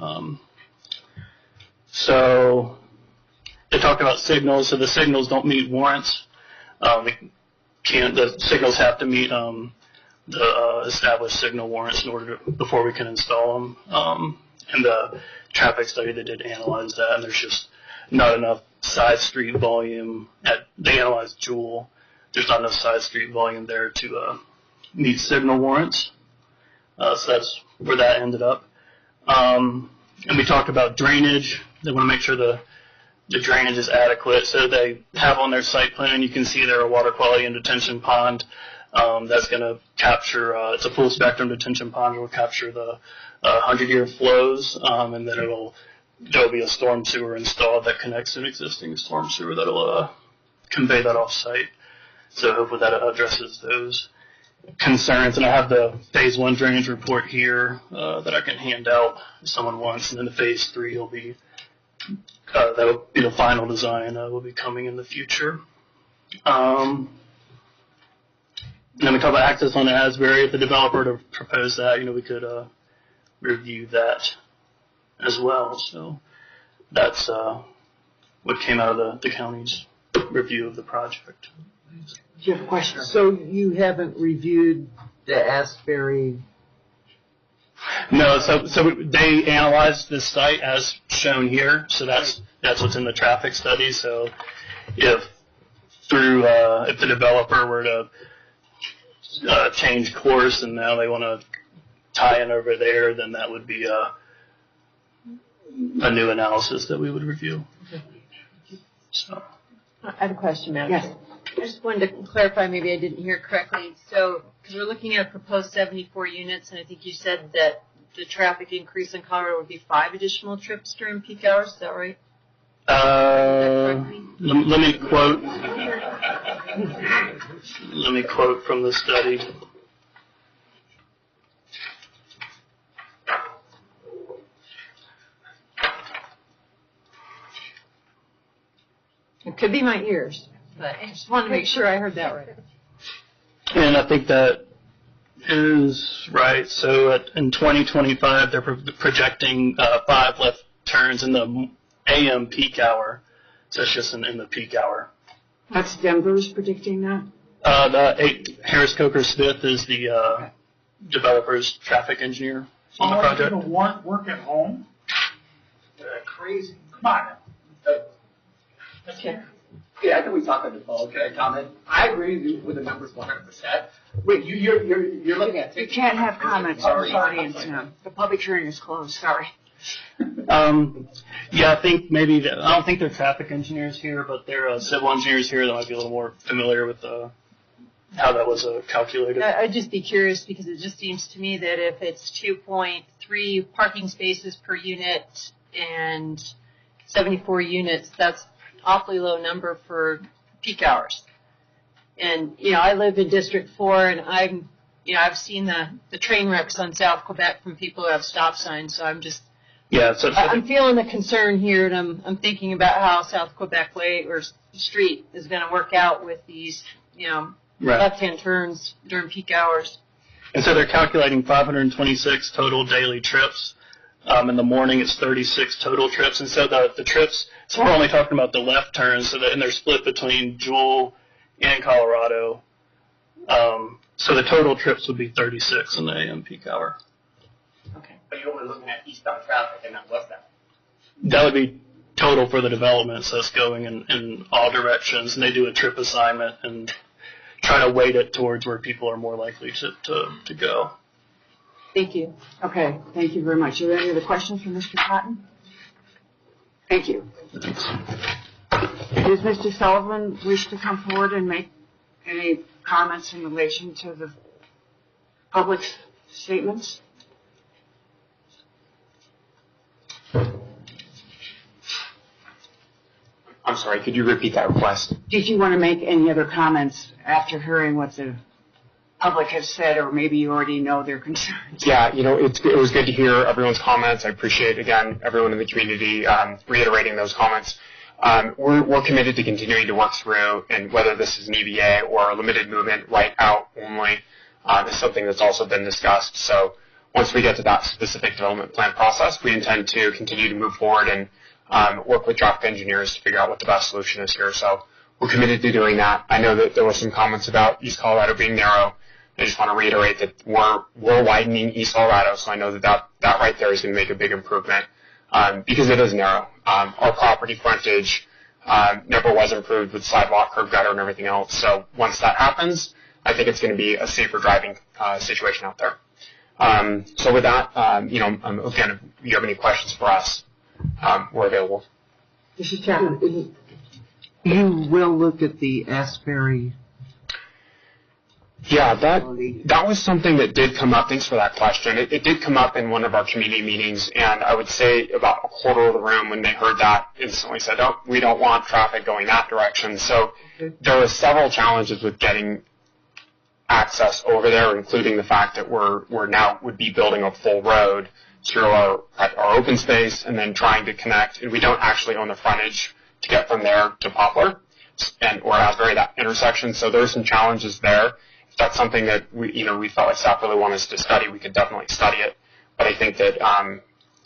[SPEAKER 20] So they talked about signals. So the signals don't meet warrants. The signals have to meet the established signal warrants in order before we can install them. And the traffic study that did analyze that, and there's just not enough side street volume. They analyzed Jewel. There's not enough side street volume there to meet signal warrants. So that's where that ended up. And we talked about drainage. They want to make sure the drainage is adequate. So they have on their site plan, you can see there a water quality and detention pond that's going to capture, it's a full spectrum detention pond. It will capture the 100-year flows, and then there'll be a storm sewer installed that connects to an existing storm sewer that'll convey that off-site. So hopefully that addresses those concerns. And I have the Phase 1 drainage report here that I can hand out if someone wants. And then the Phase 3 will be, that will be the final design, will be coming in the future. And then we talk about access on Asbury. If the developer to propose that, we could review that as well. So that's what came out of the county's review of the project.
[SPEAKER 2] Do you have a question?
[SPEAKER 21] So you haven't reviewed the Asbury?
[SPEAKER 20] No, so they analyzed this site as shown here. So that's what's in the traffic study. So if the developer were to change course and now they want to tie in over there, then that would be a new analysis that we would review. So
[SPEAKER 1] I have a question, ma'am.
[SPEAKER 2] Yes.
[SPEAKER 1] I just wanted to clarify, maybe I didn't hear correctly. So, because we're looking at proposed 74 units, and I think you said that the traffic increase in Colorado would be 5 additional trips during peak hours. Is that right?
[SPEAKER 20] Let me quote. Let me quote from the study.
[SPEAKER 1] It could be my ears, but I just wanted to make sure I heard that right.
[SPEAKER 20] And I think that is right. So in 2025, they're projecting 5 left turns in the AM peak hour. So it's just in the peak hour.
[SPEAKER 2] That's Denver's predicting that?
[SPEAKER 20] Harris Coker Smith is the developer's traffic engineer on the project.
[SPEAKER 7] People want work at home? Crazy. Come on.
[SPEAKER 6] Okay. Yeah, I think we talked on the phone. Can I comment? I agree with the numbers 100%. Wait, you're looking at.
[SPEAKER 2] You can't have comments from the audience now. The public hearing is closed. Sorry.
[SPEAKER 20] Yeah, I think maybe I don't think they're traffic engineers here, but they're civil engineers here that might be a little more familiar with how that was calculated.
[SPEAKER 1] I'd just be curious because it just seems to me that if it's 2.3 parking spaces per unit and 74 units, that's awfully low number for peak hours. And, I live in District 4 and I've seen the train wrecks on South Quebec from people who have stop signs, so I'm just, I'm feeling the concern here, and I'm thinking about how South Quebec Way or Street is going to work out with these, left-hand turns during peak hours.
[SPEAKER 20] And so they're calculating 526 total daily trips. In the morning, it's 36 total trips. And so the trips, so we're only talking about the left turns, and they're split between Jewel and Colorado. So the total trips would be 36 in the AM peak hour.
[SPEAKER 6] Okay. But you're only looking at eastbound traffic and not westbound.
[SPEAKER 20] That would be total for the development, so it's going in all directions. And they do a trip assignment and try to weight it towards where people are more likely to go.
[SPEAKER 2] Thank you. Okay, thank you very much. Are there any other questions for Mr. Cotton? Thank you.
[SPEAKER 20] Thanks.
[SPEAKER 2] Does Mr. Sullivan wish to come forward and make any comments in relation to the public's statements?
[SPEAKER 9] I'm sorry, could you repeat that request?
[SPEAKER 2] Did you want to make any other comments after hearing what the public has said, or maybe you already know their concerns?
[SPEAKER 9] Yeah, it was good to hear everyone's comments. I appreciate, again, everyone in the community reiterating those comments. We're committed to continuing to work through, and whether this is an EVA or a limited movement right out only is something that's also been discussed. So once we get to that specific development plan process, we intend to continue to move forward and work with traffic engineers to figure out what the best solution is here. So we're committed to doing that. I know that there were some comments about East Colorado being narrow. I just want to reiterate that we're widening East Colorado, so I know that right there is going to make a big improvement because it is narrow. Our property frontage never was improved with sidewalk, curb gutter, and everything else. So once that happens, I think it's going to be a safer driving situation out there. So with that, again, if you have any questions for us, we're available.
[SPEAKER 2] Mr. Chapman.
[SPEAKER 21] You will look at the Asbury.
[SPEAKER 9] Yeah, that was something that did come up. Thanks for that question. It did come up in one of our community meetings, and I would say about a quarter of the room, when they heard that, instantly said, "Oh, we don't want traffic going that direction." So there were several challenges with getting access over there, including the fact that we're now would be building a full road through our open space and then trying to connect, and we don't actually own the frontage to get from there to Poplar or Asbury, that intersection. So there's some challenges there. If that's something that we felt like staff really wanted us to study, we could definitely study it. But I think that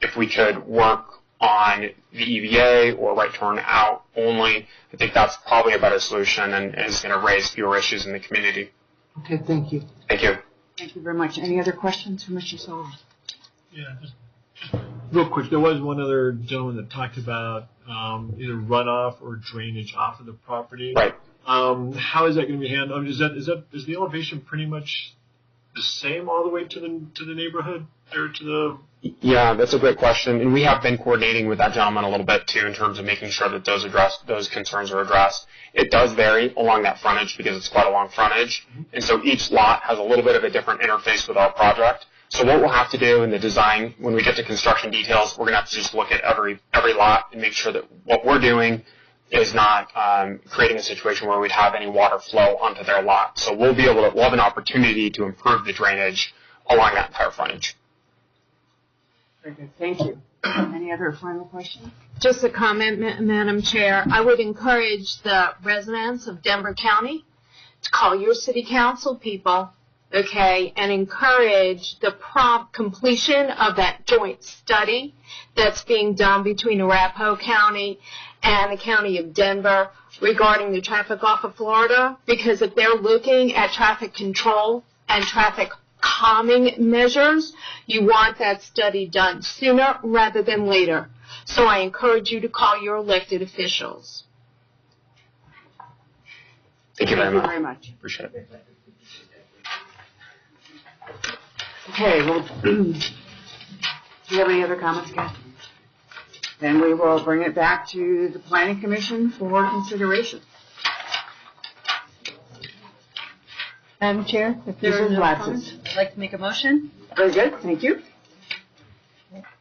[SPEAKER 9] if we could work on the EVA or right turn out only, I think that's probably a better solution and is going to raise fewer issues in the community.
[SPEAKER 21] Okay, thank you.
[SPEAKER 9] Thank you.
[SPEAKER 2] Thank you very much. Any other questions for Mr. Sullivan?
[SPEAKER 4] Yeah, just real quick. There was one other gentleman that talked about either runoff or drainage off of the property.
[SPEAKER 9] Right.
[SPEAKER 4] How is that going to be handled? Is the elevation pretty much the same all the way to the neighborhood or to the?
[SPEAKER 9] Yeah, that's a great question, and we have been coordinating with that gentleman a little bit too in terms of making sure that those concerns are addressed. It does vary along that frontage because it's quite a long frontage, and so each lot has a little bit of a different interface with our project. So what we'll have to do in the design, when we get to construction details, we're going to have to just look at every lot and make sure that what we're doing is not creating a situation where we'd have any water flow onto their lot. So we'll have an opportunity to improve the drainage along that entire frontage.
[SPEAKER 2] Very good. Thank you. Any other final questions?
[SPEAKER 10] Just a comment, Madam Chair. I would encourage the residents of Denver County to call your city council people
[SPEAKER 5] okay, and encourage the prompt completion of that joint study that's being done between Arapahoe County and the County of Denver regarding the traffic off of Florida, because if they're looking at traffic control and traffic calming measures, you want that study done sooner rather than later. So I encourage you to call your elected officials.
[SPEAKER 6] Thank you very much.
[SPEAKER 2] very much.
[SPEAKER 6] Appreciate it.
[SPEAKER 2] Okay, well, do you have any other comments, Kathy? Then we will bring it back to the Planning Commission for consideration.
[SPEAKER 1] Madam Chair, if there are no comments, I'd like to make a motion.
[SPEAKER 2] Very good, thank you.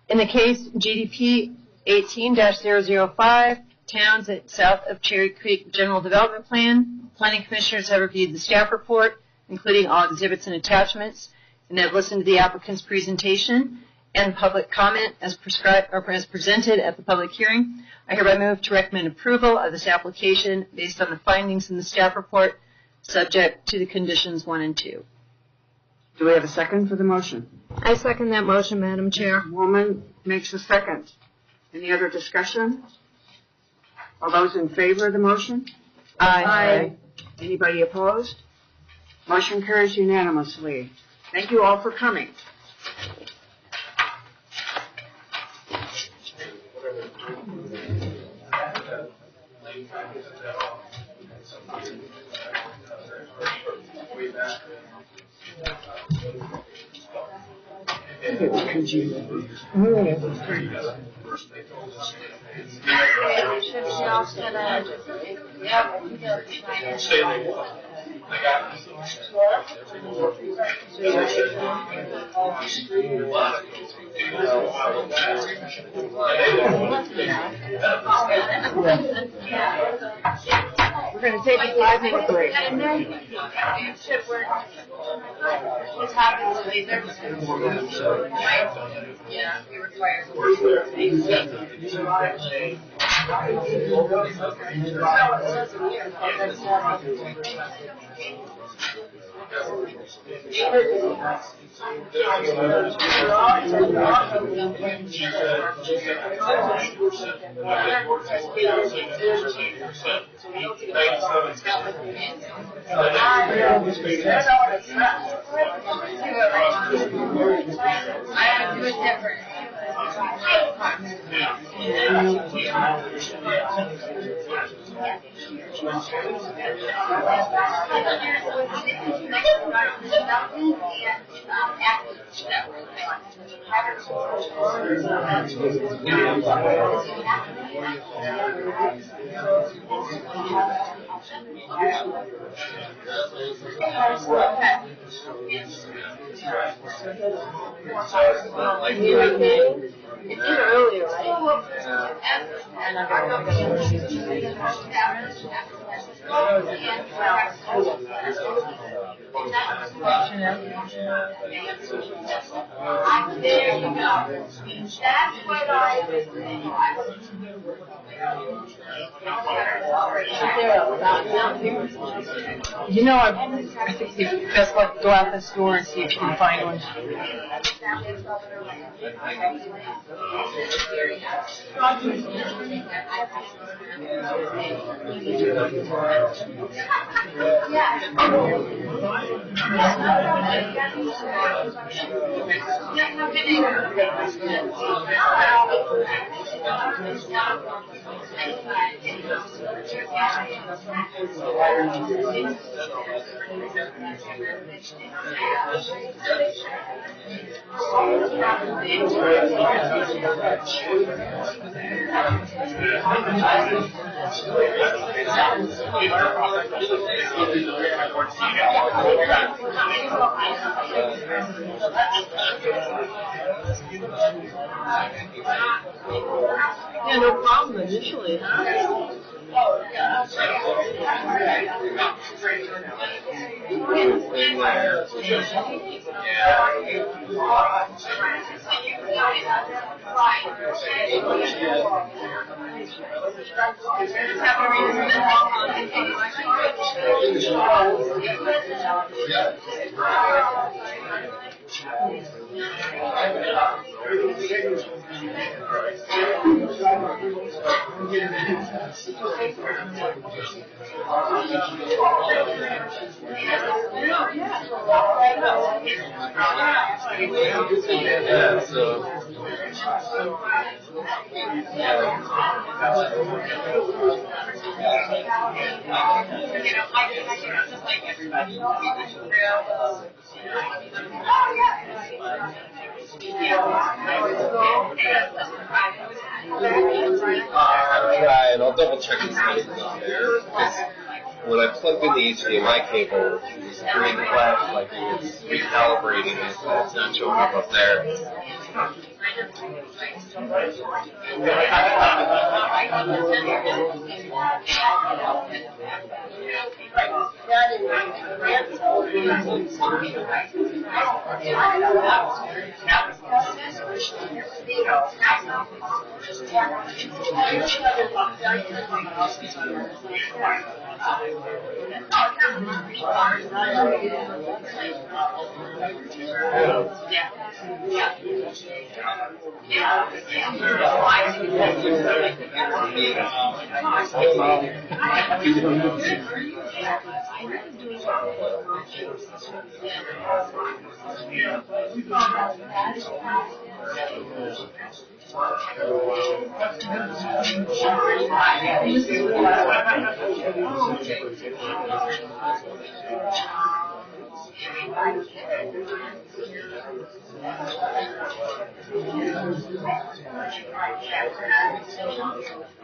[SPEAKER 1] In the case GDP 18-005, towns south of Cherry Creek General Development Plan, Planning Commissioners have reviewed the staff report, including all exhibits and attachments, and have listened to the applicant's presentation and public comment as prescribed or as presented at the public hearing. I hereby move to recommend approval of this application based on the findings in the staff report, subject to the conditions 1 and 2.
[SPEAKER 2] Do we have a second for the motion?
[SPEAKER 5] I second that motion, Madam Chair.
[SPEAKER 2] Woman makes a second. Any other discussion? All those in favor of the motion?
[SPEAKER 5] Aye.
[SPEAKER 2] Anybody opposed? Motion carries unanimously. Thank you all for coming. We're going to take a 5-minute break.
[SPEAKER 10] Yeah, it requires. I do it different.
[SPEAKER 5] It did earlier, right? There you go. That's what I was saying.
[SPEAKER 1] You know, I think it's best like go out this door and see if you can find one. Yeah, no problem initially, huh?
[SPEAKER 11] And I'll double check and see if it's not there. When I plugged in the HDMI cable, it was green flash, like it was recalibrating it, but it's not showing up there.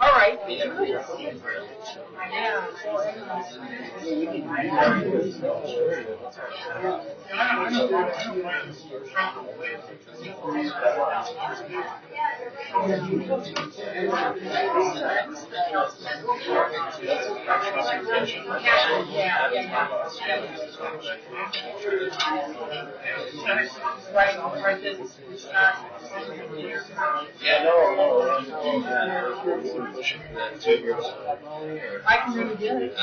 [SPEAKER 2] All right. I can really do it.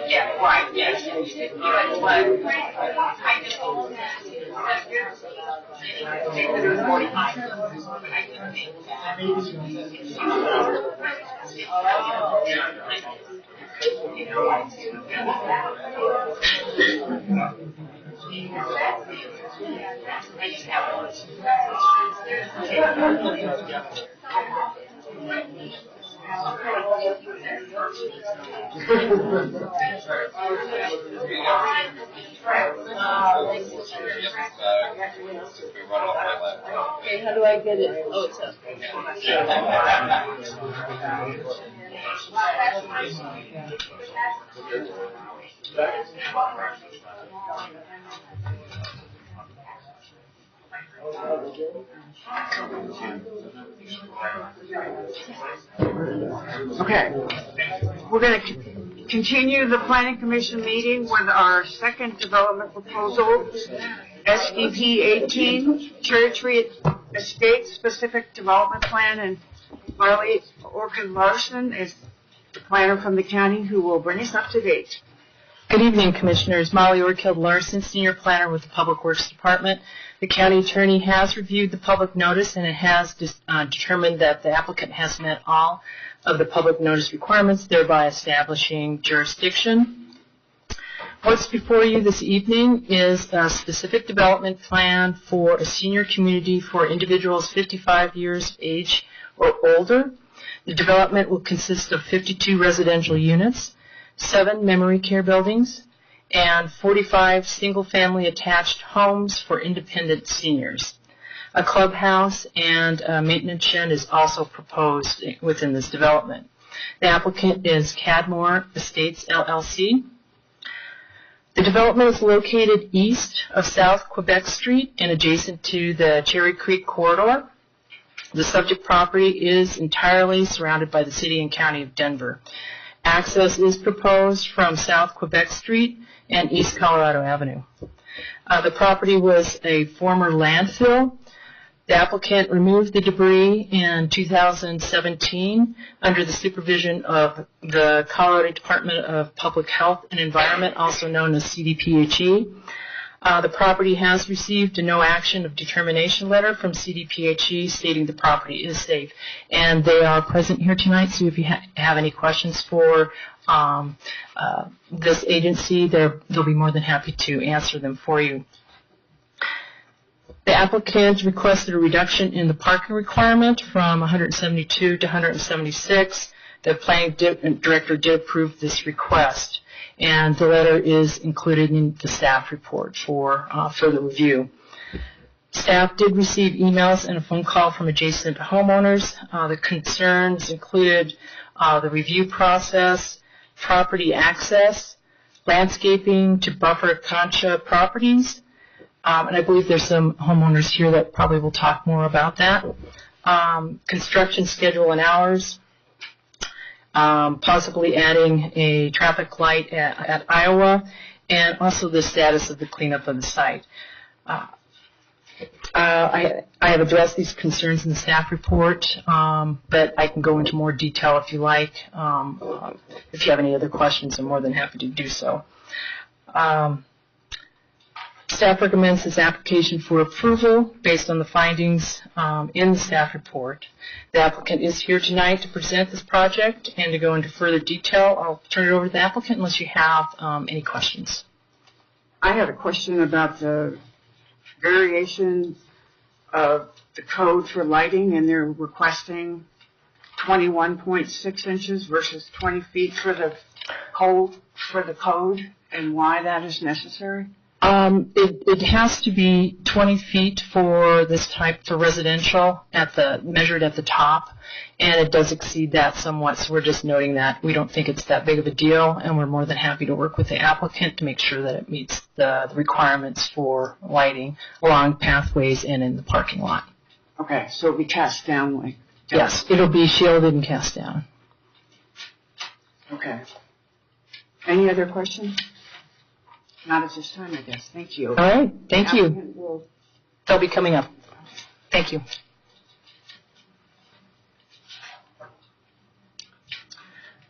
[SPEAKER 2] Yeah, right, yes. Okay, how do I get it? Oh, it's up. Okay. We're going to continue the Planning Commission meeting with our second development proposal, SDP 18, Cherry Tree Estate Specific Development Plan, and Marley Orchid Larson is the planner from the county who will bring us up to date.
[SPEAKER 22] Good evening, Commissioners. Molly Orchid Larson, Senior Planner with the Public Works Department.
[SPEAKER 12] The county attorney has reviewed the public notice and it has determined that the applicant has met all of the public notice requirements, thereby establishing jurisdiction. What's before you this evening is a specific development plan for a senior community for individuals 55 years of age or older. The development will consist of 52 residential units, 7 memory care buildings, and 45 single-family attached homes for independent seniors. A clubhouse and a maintenance shed is also proposed within this development. The applicant is Cadmore Estates, LLC. The development is located east of South Quebec Street and adjacent to the Cherry Creek corridor. The subject property is entirely surrounded by the city and county of Denver. Access is proposed from South Quebec Street and East Colorado Avenue. The property was a former landfill. The applicant removed the debris in 2017 under the supervision of the Colorado Department of Public Health and Environment, also known as CDPHE. The property has received a no action of determination letter from CDPHE stating the property is safe. And they are present here tonight, so if you have any questions for this agency, they'll be more than happy to answer them for you. The applicant requested a reduction in the parking requirement from 172 to 176. The planning director did approve this request, and the letter is included in the staff report for further review. Staff did receive emails and a phone call from adjacent homeowners. The concerns included the review process, property access, landscaping to buffer Concha properties, and I believe there's some homeowners here that probably will talk more about that. Construction schedule and hours, possibly adding a traffic light at Iowa, and also the status of the cleanup of the site. I have addressed these concerns in the staff report, but I can go into more detail if you like. If you have any other questions, I'm more than happy to do so. Staff recommends this application for approval based on the findings in the staff report. The applicant is here tonight to present this project and to go into further detail. I'll turn it over to the applicant unless you have any questions.
[SPEAKER 2] I had a question about the variation of the code for lighting, and they're requesting 21.6 inches versus 20 feet for the code, and why that is necessary.
[SPEAKER 12] It has to be 20 feet for this type for residential measured at the top, and it does exceed that somewhat, so we're just noting that. We don't think it's that big of a deal, and we're more than happy to work with the applicant to make sure that it meets the requirements for lighting along pathways and in the parking lot.
[SPEAKER 2] Okay, so it'll be cast down like that.
[SPEAKER 12] Yes, it'll be shielded and cast down.
[SPEAKER 2] Okay. Any other questions? Not at this time, I guess. Thank you.
[SPEAKER 12] All right. Thank you. They'll be coming up. Thank you.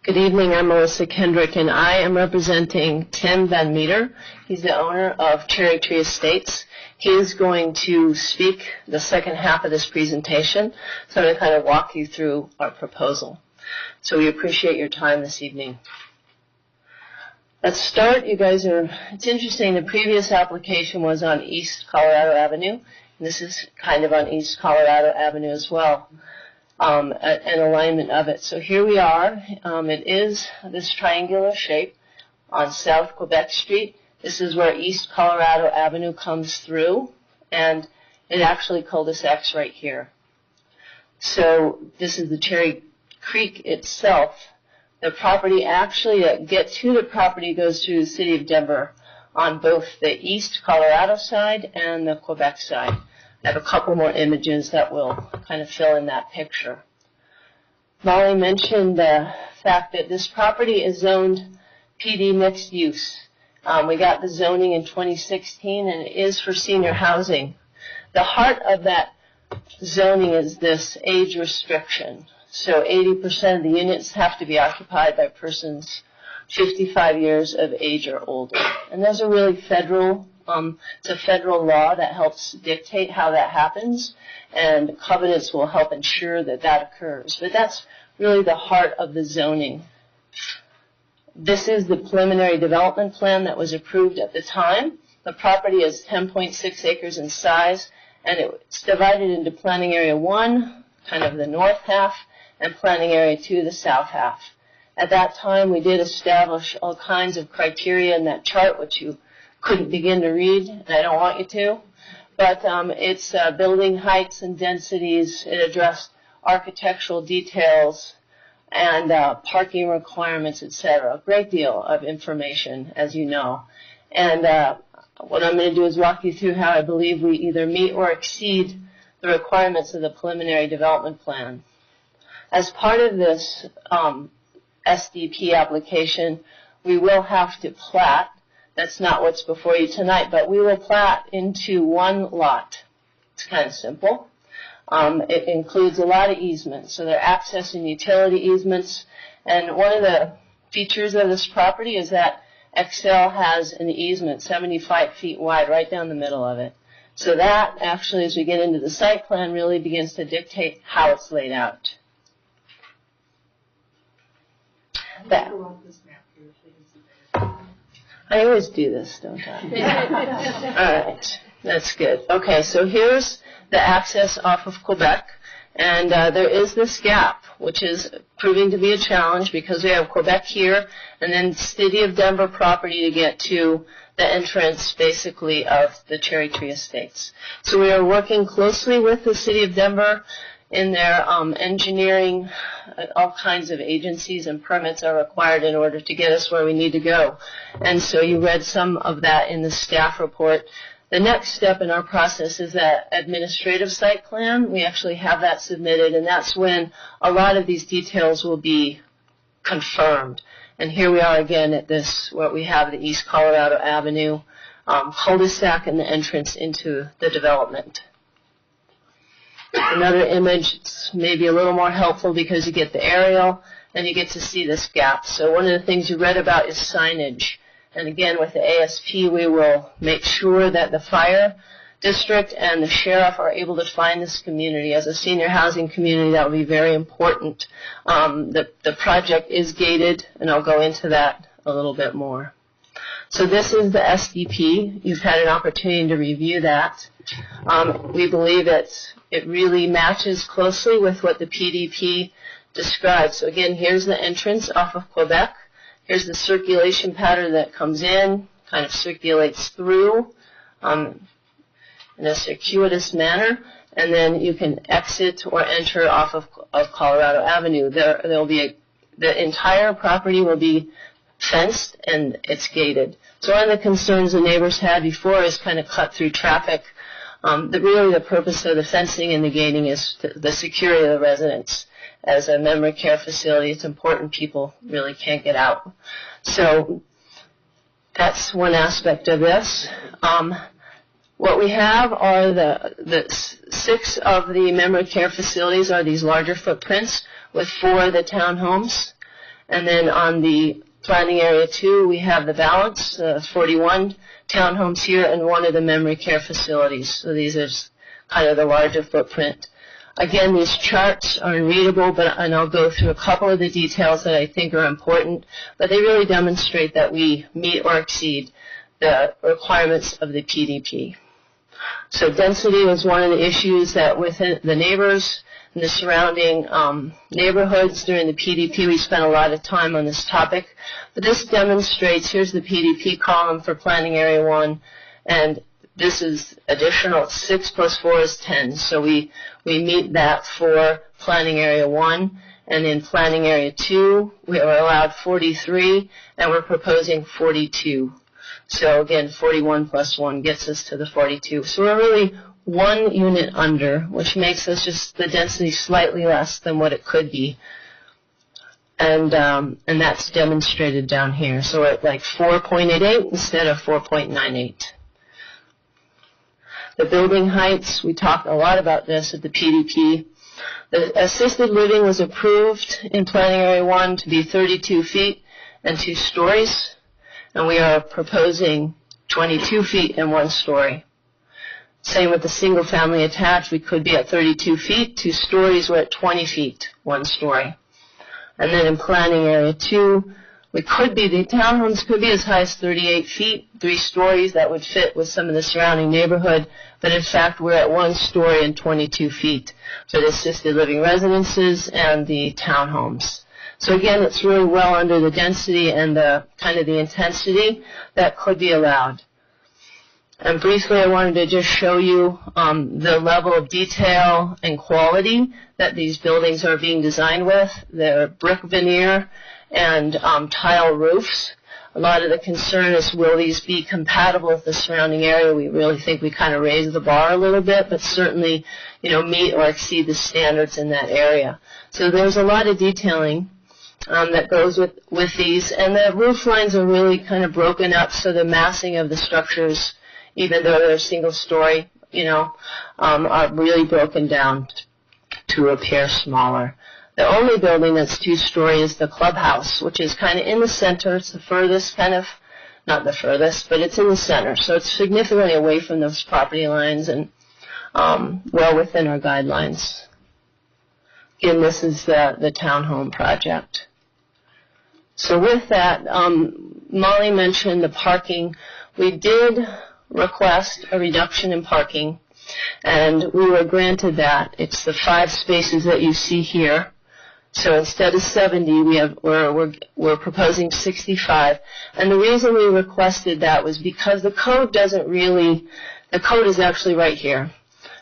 [SPEAKER 22] Good evening. I'm Melissa Kendrick, and I am representing Tim Van Meter. He's the owner of Cherry Tree Estates. He is going to speak the second half of this presentation, so I'm going to kind of walk you through our proposal. So we appreciate your time this evening. Let's start. It's interesting, the previous application was on East Colorado Avenue, and this is kind of on East Colorado Avenue as well, an alignment of it. So here we are. It is this triangular shape on South Quebec Street. This is where East Colorado Avenue comes through, and it actually cul-de-sacs right here. So this is the Cherry Creek itself. The property actually, to get to the property, goes through the city of Denver on both the East Colorado side and the Quebec side. I have a couple more images that will kind of fill in that picture. Molly mentioned the fact that this property is zoned PD mixed use. We got the zoning in 2016, and it is for senior housing. The heart of that zoning is this age restriction. So 80% of the units have to be occupied by persons 55 years of age or older. And those are really federal It's a federal law that helps dictate how that happens, and covenants will help ensure that that occurs. But that's really the heart of the zoning. This is the preliminary development plan that was approved at the time. The property is 10.6 acres in size, and it's divided into planning area 1, kind of the north half, and planning area 2, the south half. At that time, we did establish all kinds of criteria in that chart, which you couldn't begin to read, and I don't want you to. But it's building heights and densities. It addressed architectural details and parking requirements, etc. A great deal of information, as you know. And what I'm going to do is walk you through how I believe we either meet or exceed the requirements of the preliminary development plan. As part of this SDP application, we will have to plat. That's not what's before you tonight, but we will plat into one lot. It's kind of simple. It includes a lot of easements, so there are access and utility easements. And one of the features of this property is that Excel has an easement 75 feet wide right down the middle of it. So that actually, as we get into the site plan, really begins to dictate how it's laid out. That. I always do this, don't I? All right, that's good. Okay, so here's the access off of Quebec, and there is this gap, which is proving to be a challenge because we have Quebec here and then City of Denver property to get to the entrance, basically, of the Cherry Tree Estates. So we are working closely with the City of Denver in their engineering. All kinds of agencies and permits are required in order to get us where we need to go. And so you read some of that in the staff report. The next step in our process is that administrative site plan. We actually have that submitted, and that's when a lot of these details will be confirmed. And here we are again at this, where we have the East Colorado Avenue cul-de-sac and the entrance into the development. Another image, it's maybe a little more helpful because you get the aerial and you get to see this gap. So one of the things you read about is signage. And again, with the ASP, we will make sure that the fire district and the sheriff are able to find this community. As a senior housing community, that will be very important. The project is gated, and I'll go into that a little bit more. So this is the SDP. You've had an opportunity to review that. We believe that it really matches closely with what the PDP describes. So again, here's the entrance off of Quebec. Here's the circulation pattern that comes in, kind of circulates through in a circuitous manner, and then you can exit or enter off of Colorado Avenue. There'll be the entire property will be fenced and it's gated. So one of the concerns the neighbors had before is kind of cut through traffic. Really the purpose of the fencing and the gating is the security of the residents. As a memory care facility, it's important people really can't get out. So that's one aspect of this. What we have are the 6 of the memory care facilities are these larger footprints with 4 of the townhomes. And then on the planning area 2, we have the balance, 41 townhomes here and 1 of the memory care facilities. So these are kind of the larger footprint. Again, these charts are unreadable, and I'll go through a couple of the details that I think are important, but they really demonstrate that we meet or exceed the requirements of the PDP. So density was one of the issues that within the neighbors and the surrounding neighborhoods during the PDP, we spent a lot of time on this topic. But this demonstrates, here's the PDP column for planning area 1, and this is additional. 6 plus 4 is 10. So we meet that for planning area 1. And in planning area 2, we are allowed 43, and we're proposing 42. So again, 41 plus 1 gets us to the 42. So we're really 1 unit under, which makes us just the density slightly less than what it could be. And that's demonstrated down here. So we're at like 4.88 instead of 4.98. The building heights, we talked a lot about this at the PDP. The assisted living was approved in planning area 1 to be 32 feet and 2 stories. And we are proposing 22 feet and 1 story. Same with the single family attached, we could be at 32 feet, 2 stories, we're at 20 feet, 1 story. And then in planning area 2, the townhomes could be as high as 38 feet, 3 stories, that would fit with some of the surrounding neighborhood, but in fact we're at 1 story and 22 feet for the assisted living residences and the townhomes. So again, it's really well under the density and the kind of the intensity that could be allowed. And briefly, I wanted to just show you the level of detail and quality that these buildings are being designed with. They're brick veneer and tile roofs. A lot of the concern is, will these be compatible with the surrounding area? We really think we kind of raised the bar a little bit, but certainly, meet or exceed the standards in that area. So there's a lot of detailing that goes with these, and the roof lines are really kind of broken up, so the massing of the structures, even though they're single story, are really broken down to appear smaller. The only building that's 2-story is the clubhouse, which is kind of in the center. It's the furthest not the furthest, but it's in the center. So it's significantly away from those property lines and well within our guidelines. Again, this is the townhome project. So with that, Molly mentioned the parking. We did request a reduction in parking, and we were granted that. It's the 5 spaces that you see here. So instead of 70, we're proposing 65. And the reason we requested that was because the code is actually right here.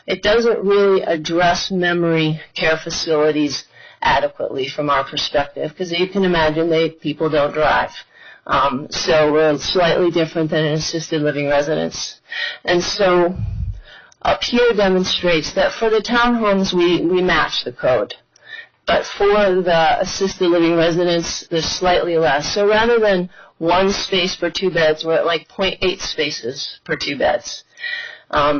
[SPEAKER 22] It doesn't really address memory care facilities adequately from our perspective, because you can imagine people don't drive. So we're slightly different than an assisted living residence. And so up here demonstrates that for the townhomes, we match the code. But for the assisted living residence, there's slightly less. So rather than 1 space per 2 beds, we're at like 0.8 spaces per 2 beds.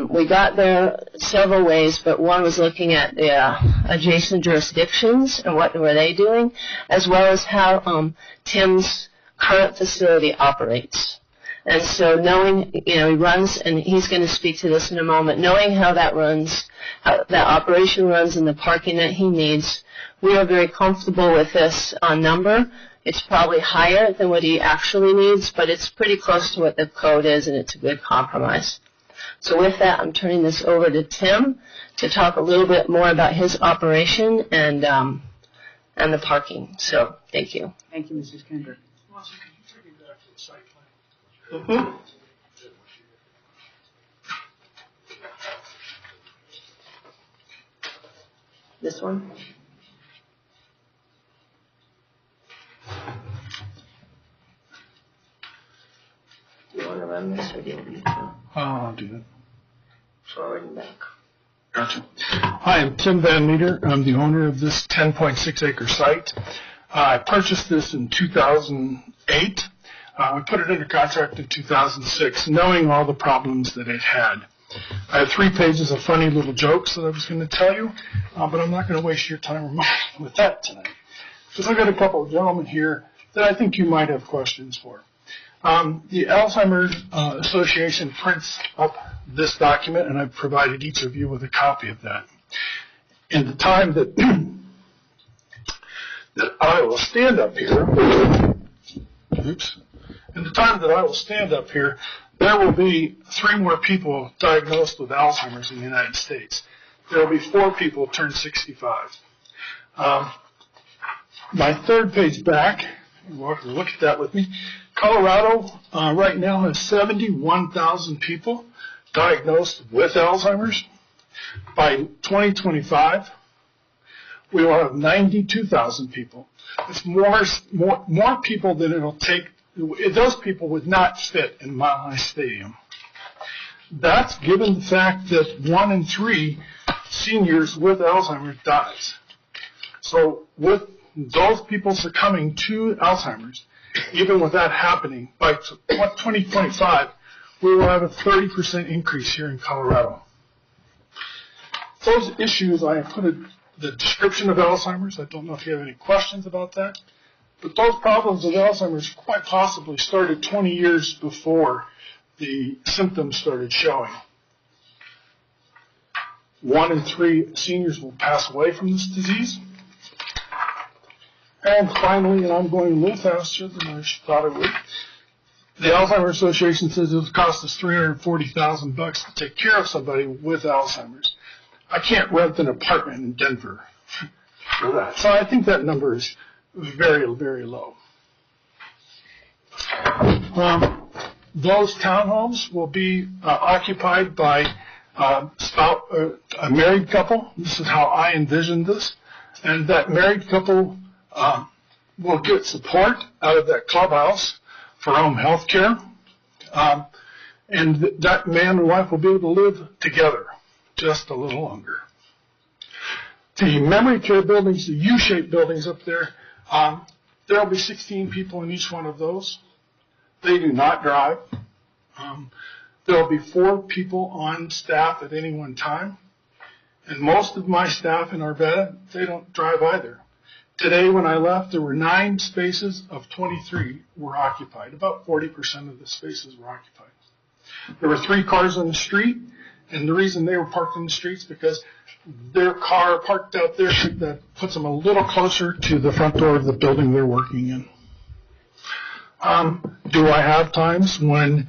[SPEAKER 22] We got there several ways, but one was looking at the adjacent jurisdictions and what were they doing, as well as how Tim's current facility operates. And so knowing, he runs, and he's going to speak to this in a moment, knowing how that runs, how that operation runs and the parking that he needs, we are very comfortable with this number. It's probably higher than what he actually needs, but it's pretty close to what the code is, and it's a good compromise. So with that, I'm turning this over to Tim to talk a little bit more about his operation and the parking. So thank you.
[SPEAKER 2] Thank you, Mrs. Kendrick.
[SPEAKER 22] Mm-hmm. This one? Do you want to run this, or do you want me to?
[SPEAKER 7] I'll do that.
[SPEAKER 22] Forward and back.
[SPEAKER 7] Gotcha. Hi, I'm Tim Van Meter. I'm the owner of this 10.6 acre site. I purchased this in 2008. We put it under contract in 2006, knowing all the problems that it had. I have 3 pages of funny little jokes that I was going to tell you, but I'm not going to waste your time with that tonight. Because I've got a couple of gentlemen here that I think you might have questions for. The Alzheimer's Association prints up this document, and I've provided each of you with a copy of that. In the time that, that I will stand up here, in the time that I will stand up here, there will be 3 more people diagnosed with Alzheimer's in the United States. There will be 4 people turn 65. My 3rd page back, look at that with me. Colorado right now has 71,000 people diagnosed with Alzheimer's. By 2025, we will have 92,000 people. It's more people than it'll take. Those people would not fit in Mile High Stadium. That's given the fact that 1 in 3 seniors with Alzheimer's dies. So with those people succumbing to Alzheimer's, even with that happening, by 2025, we will have a 30% increase here in Colorado. Those issues, I have put the description of Alzheimer's. I don't know if you have any questions about that. But those problems of Alzheimer's quite possibly started 20 years before the symptoms started showing. 1 in 3 seniors will pass away from this disease. And finally, and I'm going a little faster than I thought I would, the Alzheimer's Association says it would cost us $340,000 to take care of somebody with Alzheimer's. I can't rent an apartment in Denver for that. So I think that number is very, very low. Those townhomes will be occupied by a married couple. This is how I envisioned this. And that married couple will get support out of that clubhouse for home health care. And that man and wife will be able to live together just a little longer. The memory care buildings, the U-shaped buildings up there, there will be 16 people in each one of those. They do not drive. There will be 4 people on staff at any one time. And most of my staff in Arvada, they don't drive either. Today when I left, there were 9 spaces of 23 were occupied. About 40% of the spaces were occupied. There were 3 cars on the street, and the reason they were parked in the streets because their car parked out there that puts them a little closer to the front door of the building they're working in. Do I have times when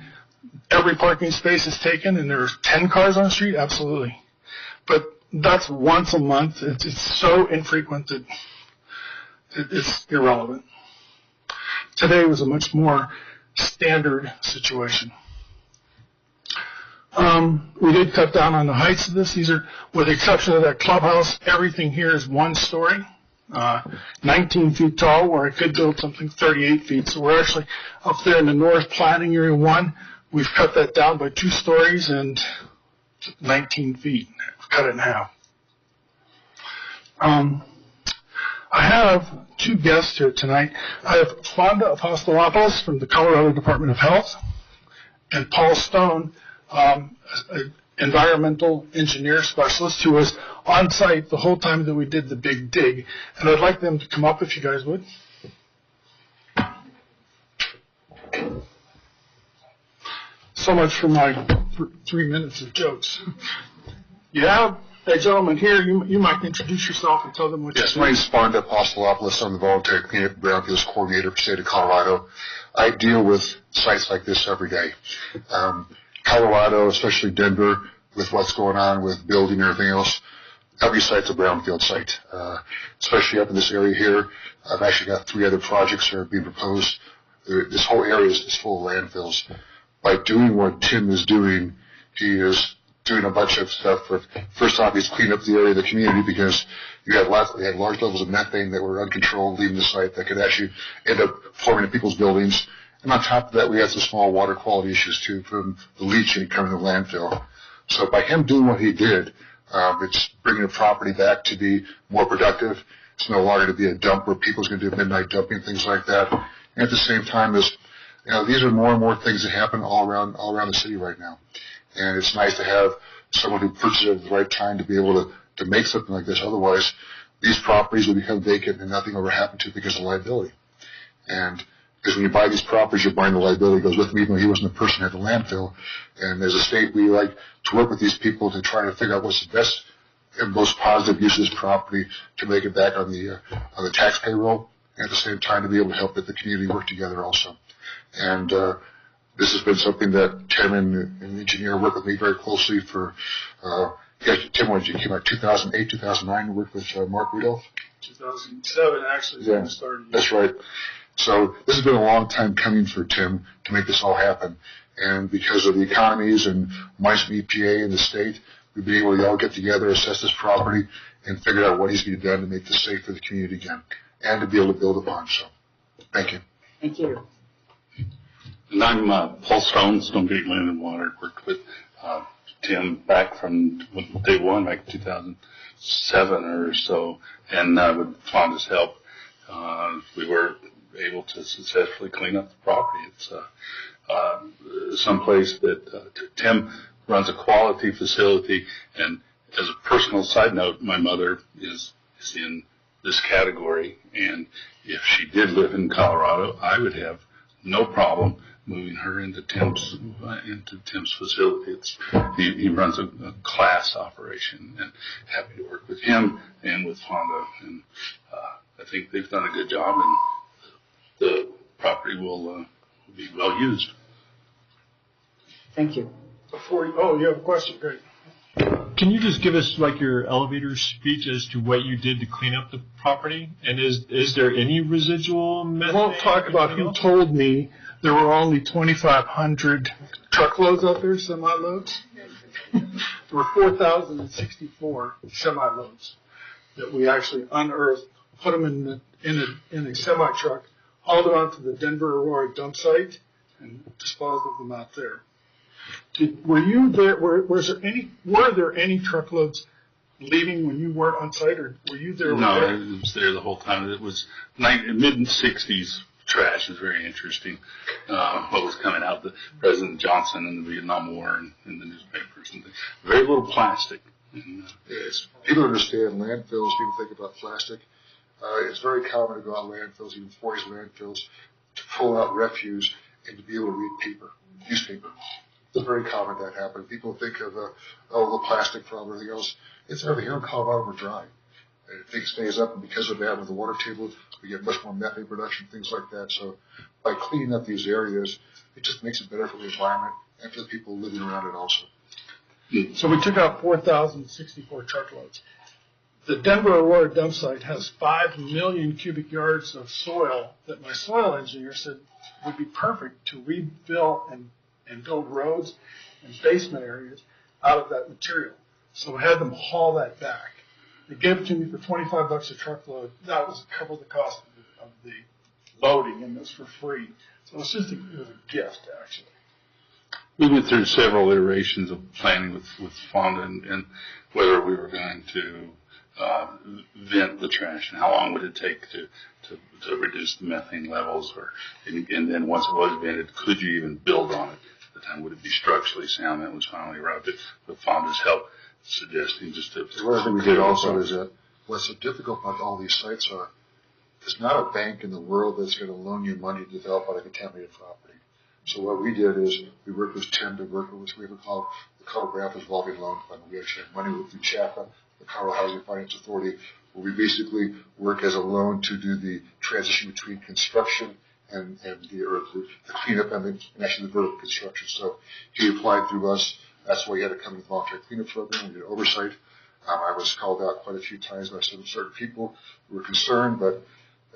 [SPEAKER 7] every parking space is taken and there's 10 cars on the street? Absolutely. But that's once a month. It's so infrequent that it's irrelevant. Today was a much more standard situation. We did cut down on the heights of this. These are, with the exception of that clubhouse, everything here is 1 story, 19 feet tall, where I could build something 38 feet. So we're actually up there in the north planning area 1. We've cut that down by 2 stories and 19 feet. We've cut it in half. I have 2 guests here tonight. I have Fonda Apostolopoulos from the Colorado Department of Health and Paul Stone, an environmental engineer specialist who was on site the whole time that we did the big dig. And I'd like them to come up if you guys would. So much for my 3 minutes of jokes. You have a gentleman here. You might introduce yourself and tell them what you do.
[SPEAKER 13] Yes, my name is Fonda Apostolopoulos. I'm the Volunteer Community Brownfields Coordinator for the state of Colorado. I deal with sites like this every day. Colorado, especially Denver, with what's going on with building and everything else, every site's a brownfield site. Especially up in this area here, I've actually got 3 other projects that are being proposed. This whole area is full of landfills. By doing what Tim is doing, he is doing a bunch of stuff. First off, he's cleaned up the area of the community because we had large levels of methane that were uncontrolled leaving the site that could actually end up forming in people's buildings. And on top of that, we had some small water quality issues too from the leaching coming to the landfill. So by him doing what he did, it's bringing the property back to be more productive. It's no longer to be a dump where people's going to do midnight dumping, things like that. And at the same time, these are more and more things that happen all around the city right now. And it's nice to have someone who purchases it at the right time to be able to make something like this. Otherwise, these properties will become vacant and nothing will ever happen to it because of liability. And because when you buy these properties, you're buying the liability that goes with them, even though he wasn't the person at the landfill. And as a state, we like to work with these people to try to figure out what's the best and most positive use of this property to make it back on the tax payroll, and at the same time to be able to help the community work together also. And this has been something that Tim and the engineer worked with me very closely for. Tim, when you came out 2008, 2009, worked with Mark Rudolph.
[SPEAKER 7] 2007, actually.
[SPEAKER 13] Yeah,
[SPEAKER 7] started.
[SPEAKER 13] That's right. So this has been a long time coming for Tim to make this all happen. And because of the economies and money from EPA and the state, we've been able to all get together, assess this property, and figure out what needs to be done to make this safe for the community again and to be able to build upon. So thank you.
[SPEAKER 2] Thank you.
[SPEAKER 14] And I'm Paul Stone, Stonegate Land and Water. Worked with Tim back from day one, like 2007 or so, and with Fonda's help, we were able to successfully clean up the property. It's someplace that Tim runs a quality facility, and as a personal side note, my mother is in this category, and if she did live in Colorado, I would have no problem moving her into Tim's facility. He runs a class operation, and happy to work with him and with Honda. And I think they've done a good job, and the property will be well used.
[SPEAKER 2] Thank you.
[SPEAKER 7] You have a question? Great.
[SPEAKER 4] Can you just give us like your elevator speech as to what you did to clean up the property? And is there any residual methane?
[SPEAKER 7] I won't talk about who told me there were only 2,500 truckloads out there, semi-loads. There were 4,064 semi-loads that we actually unearthed, put them in a semi-truck, hauled them out to the Denver Aurora dump site, and disposed of them out there. Were you there? Were there any truckloads leaving when you weren't on site, or were you there?
[SPEAKER 14] No, I was there the whole time. It was mid-60s trash. Is very interesting. What was coming out, the President Johnson and the Vietnam War and in the newspapers and things. Very little plastic. And,
[SPEAKER 13] yes. People understand landfills. People think about plastic. It's very common to go out landfills, even forest landfills, to pull out refuse and to be able to read paper, newspaper. It's very common that happens. People think of, the plastic problem, everything else. It's everything. Here in Colorado, we're dry. And things stays up, and because of that, with the water table, we get much more methane production, things like that. So by cleaning up these areas, it just makes it better for the environment and for the people living around it also.
[SPEAKER 7] So we took out 4,064 truckloads. The Denver Aurora dump site has 5 million cubic yards of soil that my soil engineer said would be perfect to refill and build roads and basement areas out of that material. So we had them haul that back. They gave it to me for $25 a truckload. That was cover the cost of the loading, and it was for free. So it was just it was a gift, actually.
[SPEAKER 14] we went through several iterations of planning with Fonda and whether we were going to vent the trash and how long would it take to reduce the methane levels, and then once it was vented, could you even build on it? At the time, would it be structurally sound? That was finally arrived at with Fonda's help, suggesting just to.
[SPEAKER 13] One thing we did also is that what's so difficult about all these sites are, there's not a bank in the world that's going to loan you money to develop on a contaminated property. So what we did is we worked with Tim to work with what we called the Colorado Rapids Revolving Loan Fund. We actually have money with CHAPA, the Colorado Housing Finance Authority, where we basically work as a loan to do the transition between construction and the cleanup and actually the vertical construction. So he applied through us. That's why he had to come to the voluntary cleanup program. We did oversight. I was called out quite a few times by certain people who were concerned, but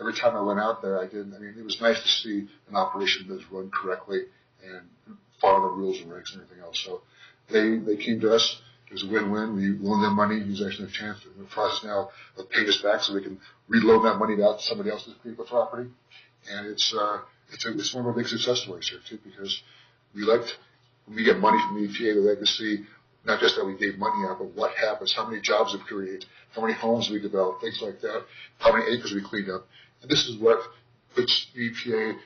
[SPEAKER 13] every time I went out there, it was nice to see an operation that was run correctly and follow the rules and regs and everything else. So they came to us. It was a win-win. We loaned them money. He's actually a chance in the process now of paying us back so we can reload that money out to somebody else's people property. And it's one of our big success stories here too, because when we get money from the EPA, we like to see not just that we gave money out, but what happens, how many jobs we create, how many homes we develop, things like that, how many acres we cleaned up. And this is what puts the EPA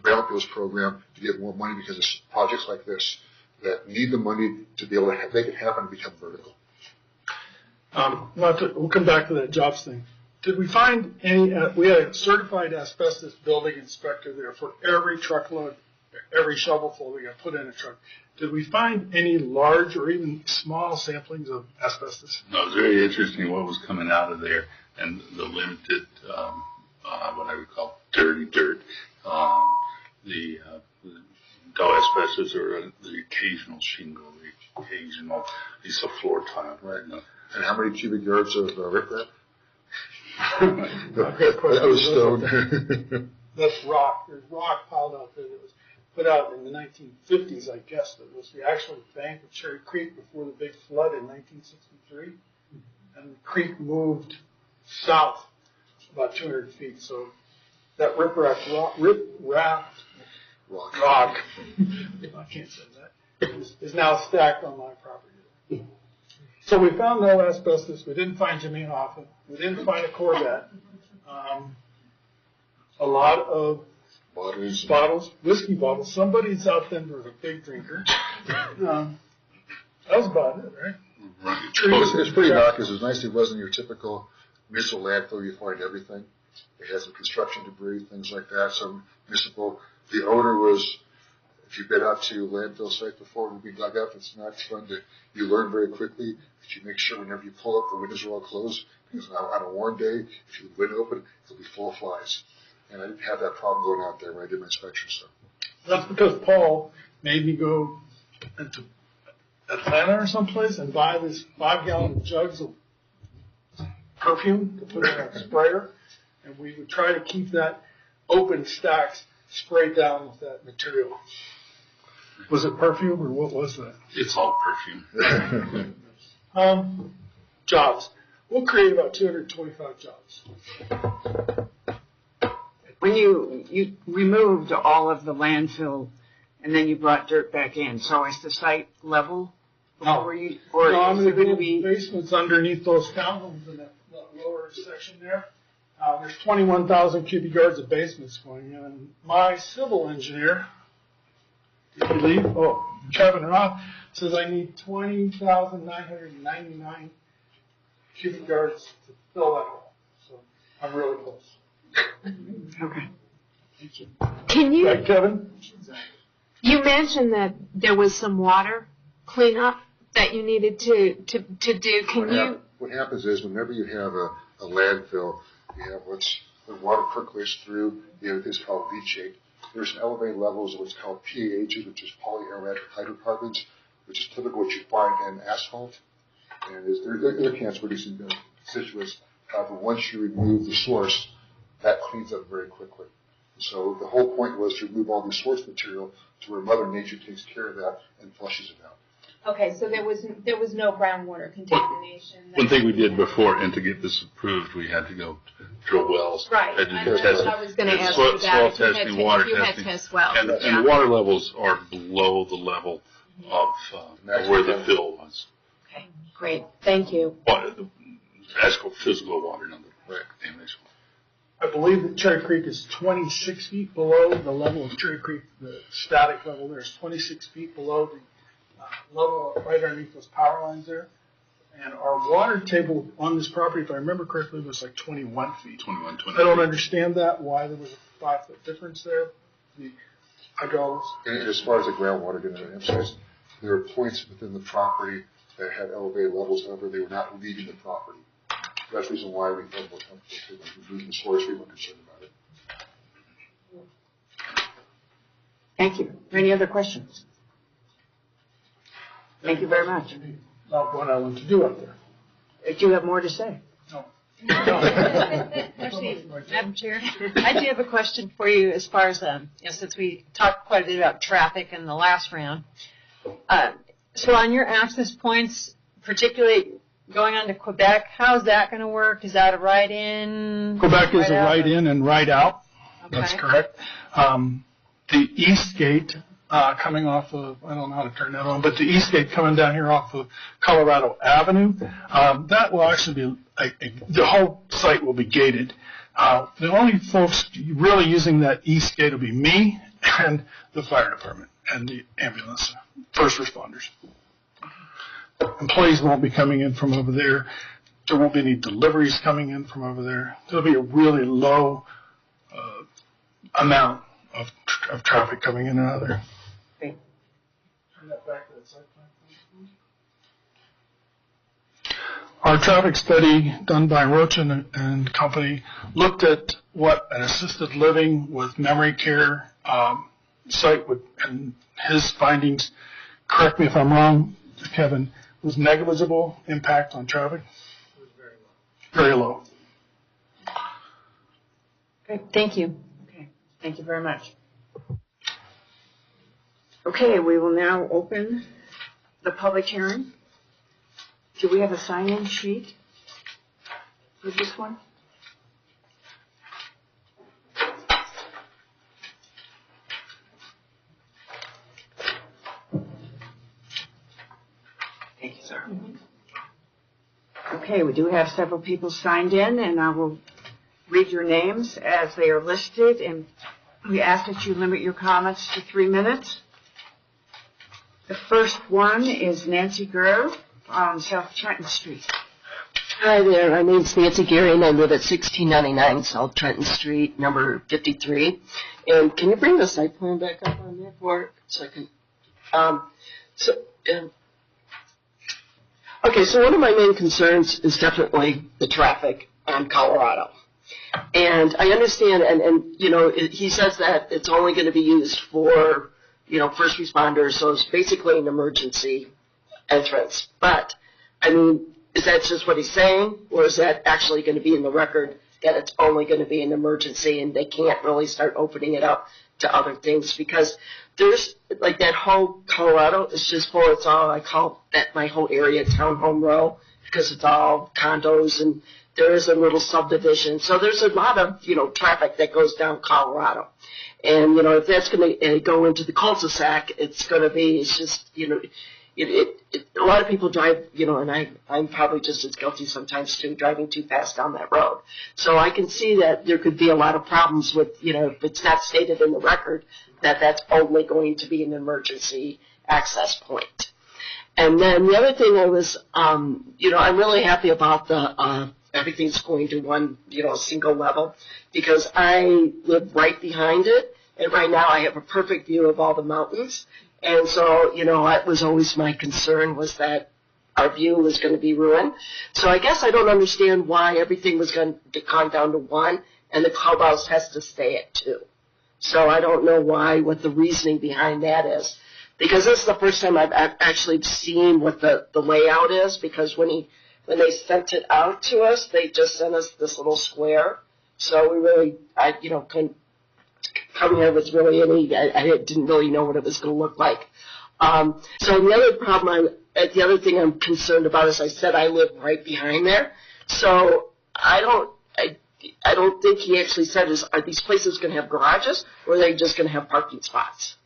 [SPEAKER 13] Brownfields program to get more money, because it's projects like this that need the money to be able to make it happen and become vertical.
[SPEAKER 7] We'll come back to that jobs thing. Did we find any, we had a certified asbestos building inspector there for every truckload, every shovelful we got put in a truck. Did we find any large or even small samplings of asbestos?
[SPEAKER 14] No, it was very interesting what was coming out of there and the limited, what I would call dirty dirt. The dull asbestos or the occasional shingle, the occasional piece of floor tile. Right.
[SPEAKER 13] And how many cubic yards of riprap?
[SPEAKER 7] That was stone. That's rock. There's rock piled out there that was put out in the 1950s, I guess. That was the actual bank of Cherry Creek before the big flood in 1963. And the creek moved south about 200 feet. So that riprap rock, I can't say that, is now stacked on my property. So we found no asbestos. We didn't find Jimmy Hoffa. We didn't find a Corvette. A lot of bottles, whiskey bottles. Somebody's out there was a big drinker. That was about it, right?
[SPEAKER 13] It's pretty dark, because it's nice. It wasn't your typical municipal landfill. You find everything. It had some construction debris, things like that. Some municipal. The odor was If you've been out to landfill site before and been dug up, it's not fun you learn very quickly that you make sure whenever you pull up, the windows are all closed, because on a warm day, if you leave the window open, it'll be full of flies. And I didn't have that problem going out there when I did my inspection stuff.
[SPEAKER 7] That's because Paul made me go into Atlanta or someplace and buy this 5-gallon jugs of perfume to put in a sprayer, and we would try to keep that open stacks sprayed down with that material. Was it perfume or what was that?
[SPEAKER 14] It's all perfume.
[SPEAKER 7] Jobs. We'll create about 225 jobs.
[SPEAKER 2] When you removed all of the landfill and then you brought dirt back in, so is the site level?
[SPEAKER 7] No.
[SPEAKER 2] Or
[SPEAKER 7] No, I'm
[SPEAKER 2] is
[SPEAKER 7] going
[SPEAKER 2] it
[SPEAKER 7] to be basements underneath those townhomes in that lower section there. There's 21,000 cubic yards of basements going in. And my civil engineer, did he leave? Oh, Kevin Roth, says I need 20,999 cubic yards to fill that hole. So I'm really close.
[SPEAKER 2] Okay.
[SPEAKER 5] Can you?
[SPEAKER 7] Right, Kevin?
[SPEAKER 5] You mentioned that there was some water cleanup that you needed to do.
[SPEAKER 13] What happens is whenever you have a landfill, you have the water percolates through, you have this called leachate. There's elevated levels of what's called PAH, which is polyaromatic hydrocarbons, which is typically what you find in asphalt. And they're cancer-producing constituents. But once you remove the source, that cleans up very quickly. So the whole point was to remove all the source material to where Mother Nature takes care of that and flushes it out.
[SPEAKER 5] Okay, so there was no groundwater contamination.
[SPEAKER 14] One thing we did before, and to get this approved, we had to go drill wells.
[SPEAKER 5] Right.
[SPEAKER 14] Had to
[SPEAKER 5] I
[SPEAKER 14] do
[SPEAKER 5] was going to ask you that.
[SPEAKER 14] Soil testing, water testing.
[SPEAKER 5] Test wells.
[SPEAKER 14] And the water levels are below the level of where the fill was.
[SPEAKER 5] Okay, great. Thank you.
[SPEAKER 14] The actual physical water, not the contamination.
[SPEAKER 7] I believe that Cherry Creek is 26 feet below the level of Cherry Creek. The static level there is 26 feet below the level right underneath those power lines there. And our water table on this property, if I remember correctly, was like 21 feet.
[SPEAKER 14] 21.
[SPEAKER 7] I don't understand that, why there was a 5-foot difference there. The hydraulics.
[SPEAKER 13] And as far as the groundwater, I'm going to emphasize, there are points within the property that had elevated levels, however, they were not leaving the property. That's the reason why we felt more comfortable to remove the source. We weren't concerned about it.
[SPEAKER 2] Thank you. Any other questions? Thank you very much.
[SPEAKER 7] Not what I want to do up there.
[SPEAKER 2] Do you have more to say?
[SPEAKER 7] No.
[SPEAKER 1] Actually, Madam Chair, I do have a question for you as far as, since we talked quite a bit about traffic in the last round. So on your access points, particularly going on to Quebec, how's that going to work? Is that a right-in?
[SPEAKER 7] Quebec is a right-in and right-out.
[SPEAKER 1] Okay.
[SPEAKER 7] That's correct. The east gate coming off of, I don't know how to turn that on, but the east gate coming down here off of Colorado Avenue, that will actually be, the whole site will be gated. The only folks really using that east gate will be me and the fire department and the ambulance, first responders. Employees won't be coming in from over there. There won't be any deliveries coming in from over there. There'll be a really low amount of traffic coming in and out of there.
[SPEAKER 2] Okay.
[SPEAKER 7] Turn that back to the site plan. Our traffic study done by Roach and Company looked at what an assisted living with memory care site would, and his findings, correct me if I'm wrong, Kevin, was negligible impact on traffic? It was very low.
[SPEAKER 2] Okay, thank you. Okay, thank you very much. Okay, we will now open the public hearing. Do we have a sign-in sheet for this one? Thank you, sir. Okay, we do have several people signed in, and I will read your names as they are listed, and we ask that you limit your comments to 3 minutes. The first one is Nancy Grove on South Trenton Street.
[SPEAKER 22] Hi there, my name's Nancy Gary and I live at 1699 South Trenton Street, number 53. And can you bring the site plan back up on there for a second? Okay, so one of my main concerns is definitely the traffic on Colorado. And I understand, and you know, he says that it's only going to be used for, you know, first responders, so it's basically an emergency entrance. But, I mean, is that just what he's saying, or is that actually going to be in the record that it's only going to be an emergency and they can't really start opening it up to other things? Because there's, like, that whole Colorado is just full. It's all, I call that my whole area Townhome Row, because it's all condos and there is a little subdivision. So there's a lot of, you know, traffic that goes down Colorado. And, you know, if that's going to go into the cul-de-sac, it's going to be, it's just, you know, a lot of people drive, you know, and I'm probably just as guilty sometimes too, driving too fast down that road. So I can see that there could be a lot of problems with, you know, if it's not stated in the record that that's only going to be an emergency access point. And then the other thing I was, you know, I'm really happy about the, everything's going to one, you know, single level, because I live right behind it, and right now I have a perfect view of all the mountains. And so, you know, that was always my concern, was that our view was going to be ruined. So I guess I don't understand why everything was going to come down to 1 and the clubhouse has to stay at 2. So I don't know why, what the reasoning behind that is. Because this is the first time I've actually seen what the layout is, because when they sent it out to us, they just sent us this little square. So we really, you know, couldn't come here with really any, I didn't really know what it was going to look like. So the other problem, the other thing I'm concerned about is I said I live right behind there. So I don't think he actually said, are these places going to have garages, or are they just going to have parking spots?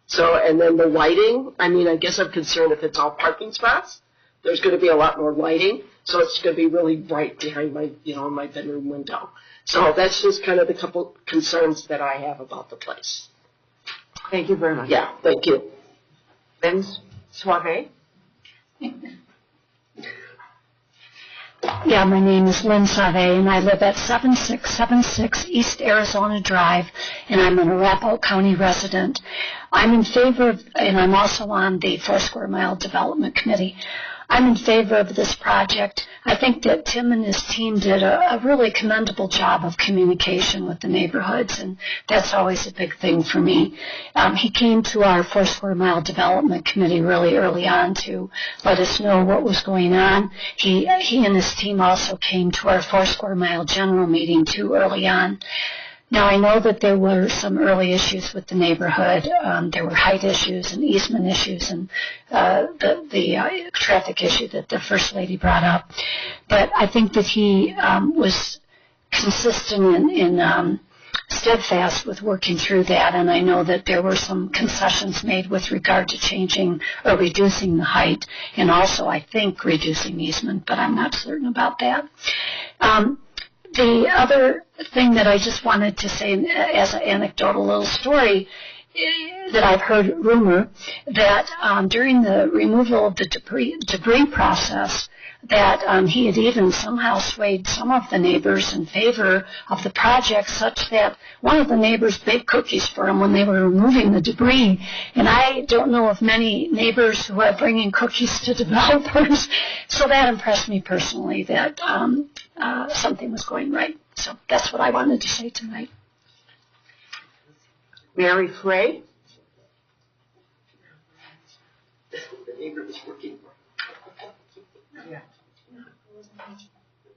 [SPEAKER 22] So, and then the lighting, I mean, I guess I'm concerned if it's all parking spots, there's going to be a lot more lighting, so it's going to be really bright behind my, you know, my bedroom window. So that's just kind of the couple concerns that I have about the place.
[SPEAKER 2] Thank you very much.
[SPEAKER 22] Yeah, thank you.
[SPEAKER 2] Lynn Suave?
[SPEAKER 16] Yeah, my name is Lynn Save, and I live at 7676 East Arizona Drive, and I'm an Arapahoe County resident. I'm in favor of, and I'm also on the 4 Square Mile Development Committee. I'm in favor of this project. I think that Tim and his team did a really commendable job of communication with the neighborhoods, and that's always a big thing for me. He came to our 4 Square Mile Development Committee really early on to let us know what was going on. He and his team also came to our 4 Square Mile General Meeting too early on. Now, I know that there were some early issues with the neighborhood. There were height issues and easement issues and the traffic issue that the First Lady brought up. But I think that he was consistent and steadfast with working through that, and I know that there were some concessions made with regard to changing or reducing the height, and also, I think, reducing easement, but I'm not certain about that. The other thing that I just wanted to say as an anecdotal little story that I've heard rumor that during the removal of the debris process that he had even somehow swayed some of the neighbors in favor of the project, such that one of the neighbors baked cookies for him when they were removing the debris. And I don't know of many neighbors who are bringing cookies to developers. So that impressed me personally, that something was going right. So that's what I wanted to say tonight.
[SPEAKER 2] Mary Frey?
[SPEAKER 22] The neighbor was working.
[SPEAKER 2] Yeah.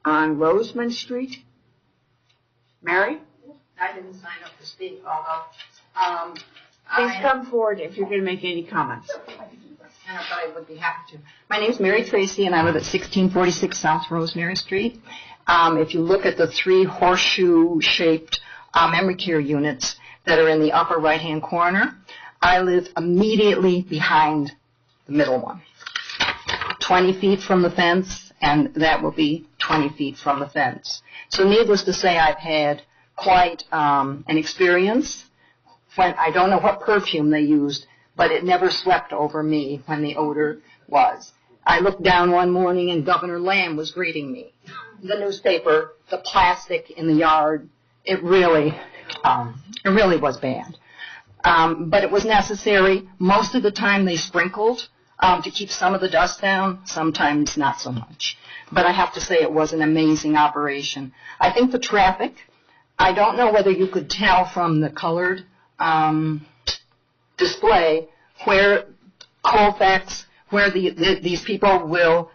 [SPEAKER 2] On Roseman Street? Mary?
[SPEAKER 10] I didn't sign up to speak, although,
[SPEAKER 2] Please come forward if you're going to make any comments.
[SPEAKER 10] and I thought I would be happy to. My name's Mary Tracy, and I live at 1646 South Rosemary Street. If you look at the 3 horseshoe-shaped memory care units that are in the upper right-hand corner, I live immediately behind the middle one. 20 feet from the fence, and that will be 20 feet from the fence. So needless to say, I've had quite an experience. When I don't know what perfume they used, but it never swept over me when the odor was. I looked down one morning and Governor Lamb was greeting me. The newspaper, the plastic in the yard, it really was bad. But it was necessary. Most of the time they sprinkled to keep some of the dust down, sometimes not so much. But I have to say it was an amazing operation. I think the traffic, I don't know whether you could tell from the colored display where Colfax, where these people will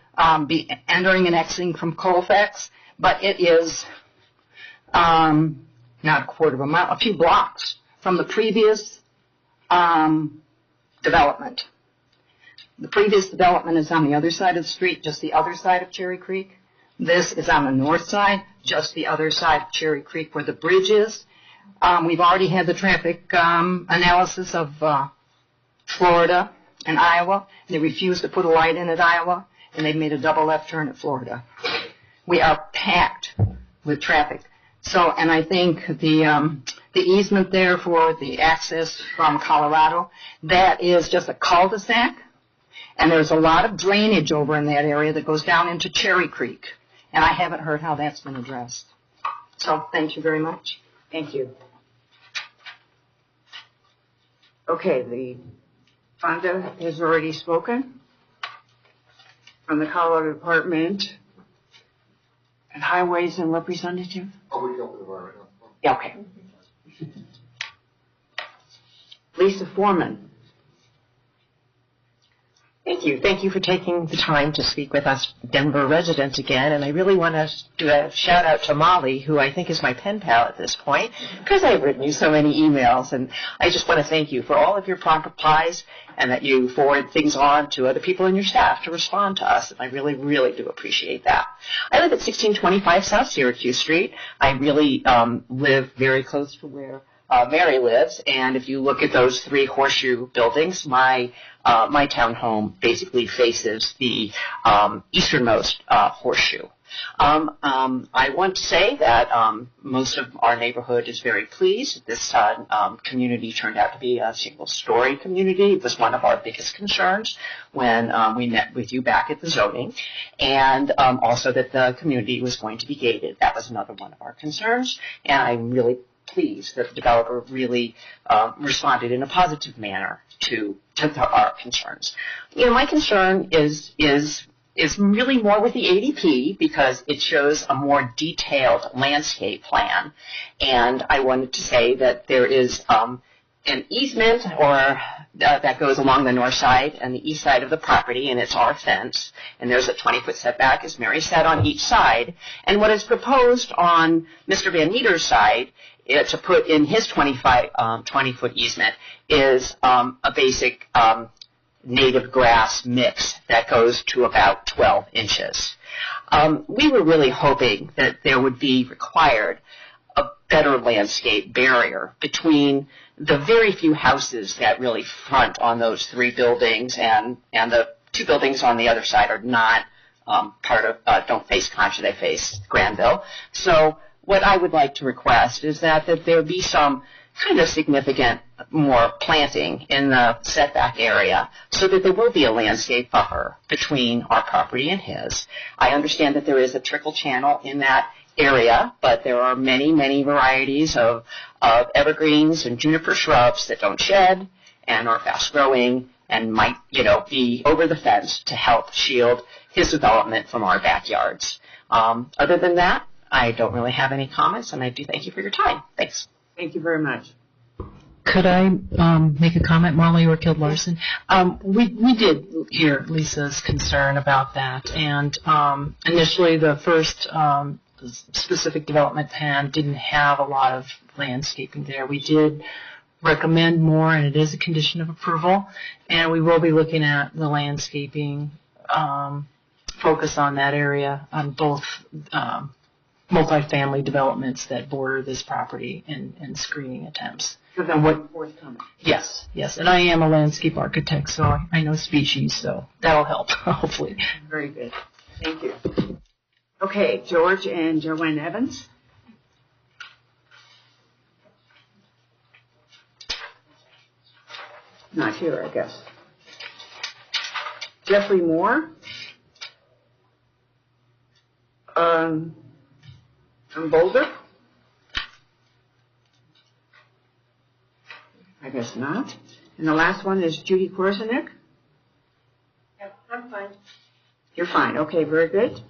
[SPEAKER 10] be entering and exiting from Colfax, but it is not a quarter of a mile, a few blocks from the previous development. The previous development is on the other side of the street, just the other side of Cherry Creek. This is on the north side, just the other side of Cherry Creek where the bridge is. We've already had the traffic analysis of Florida and Iowa. They refused to put a light in at Iowa, and they've made a double left turn at Florida. We are packed with traffic. So, and I think the easement there for the access from Colorado, that is just a cul-de-sac, and there's a lot of drainage over in that area that goes down into Cherry Creek, and I haven't heard how that's been addressed. So, thank you very much.
[SPEAKER 2] Thank you. Okay, the Fonda has already spoken from the Colorado Department and Highways and Representative. Yeah, okay. Lisa Foreman.
[SPEAKER 8] Thank you. Thank you for taking the time to speak with us Denver residents again. And I really want to do a shout out to Molly, who I think is my pen pal at this point, because I've written you so many emails. And I just want to thank you for all of your prompt replies and that you forward things on to other people in your staff to respond to us. And I really, really do appreciate that. I live at 1625 South Syracuse Street. I really live very close to where Mary lives, and if you look at those three horseshoe buildings, my townhome basically faces the easternmost horseshoe. I want to say that most of our neighborhood is very pleased. This community turned out to be a single-story community. It was one of our biggest concerns when we met with you back at the zoning, and also that the community was going to be gated. That was another one of our concerns, and I'm really pleased that the developer really responded in a positive manner to our concerns. You know, my concern is really more with the ADP because it shows a more detailed landscape plan, and I wanted to say that there is an easement or that goes along the north side and the east side of the property, and it's our fence, and there's a 20-foot setback, as Mary said, on each side. And what is proposed on Mr. Van Meter's side to put in his 20-foot easement is a basic native grass mix that goes to about 12 inches. We were really hoping that there would be required a better landscape barrier between the very few houses that really front on those three buildings, and the two buildings on the other side are not part of, don't face Concha, they face Granville. So what I would like to request is that there be some kind of significant more planting in the setback area so that there will be a landscape buffer between our property and his. I understand that there is a trickle channel in that area, but there are many, many varieties of evergreens and juniper shrubs that don't shed and are fast growing and might, be over the fence to help shield his development from our backyards. Other than that, I don't really have any comments, and I do thank you for your time. Thanks.
[SPEAKER 2] Thank you very much.
[SPEAKER 12] Could I make a comment, Molly or Kild Larson? We did hear Lisa's concern about that, and initially the first specific development plan didn't have a lot of landscaping there. We did recommend more, and it is a condition of approval, and we will be looking at the landscaping focus on that area on both multifamily developments that border this property and screening attempts.
[SPEAKER 2] So then what forthcoming?
[SPEAKER 12] Yes, and I am a landscape architect, so I know species, so that'll help, hopefully.
[SPEAKER 2] Very good. Thank you. Okay, George and Joanne Evans. Not here, I guess. Jeffrey Moore. from Boulder? I guess not. And the last one is Judy Korzenik.
[SPEAKER 5] Yep, I'm fine.
[SPEAKER 2] You're fine. Okay, very good.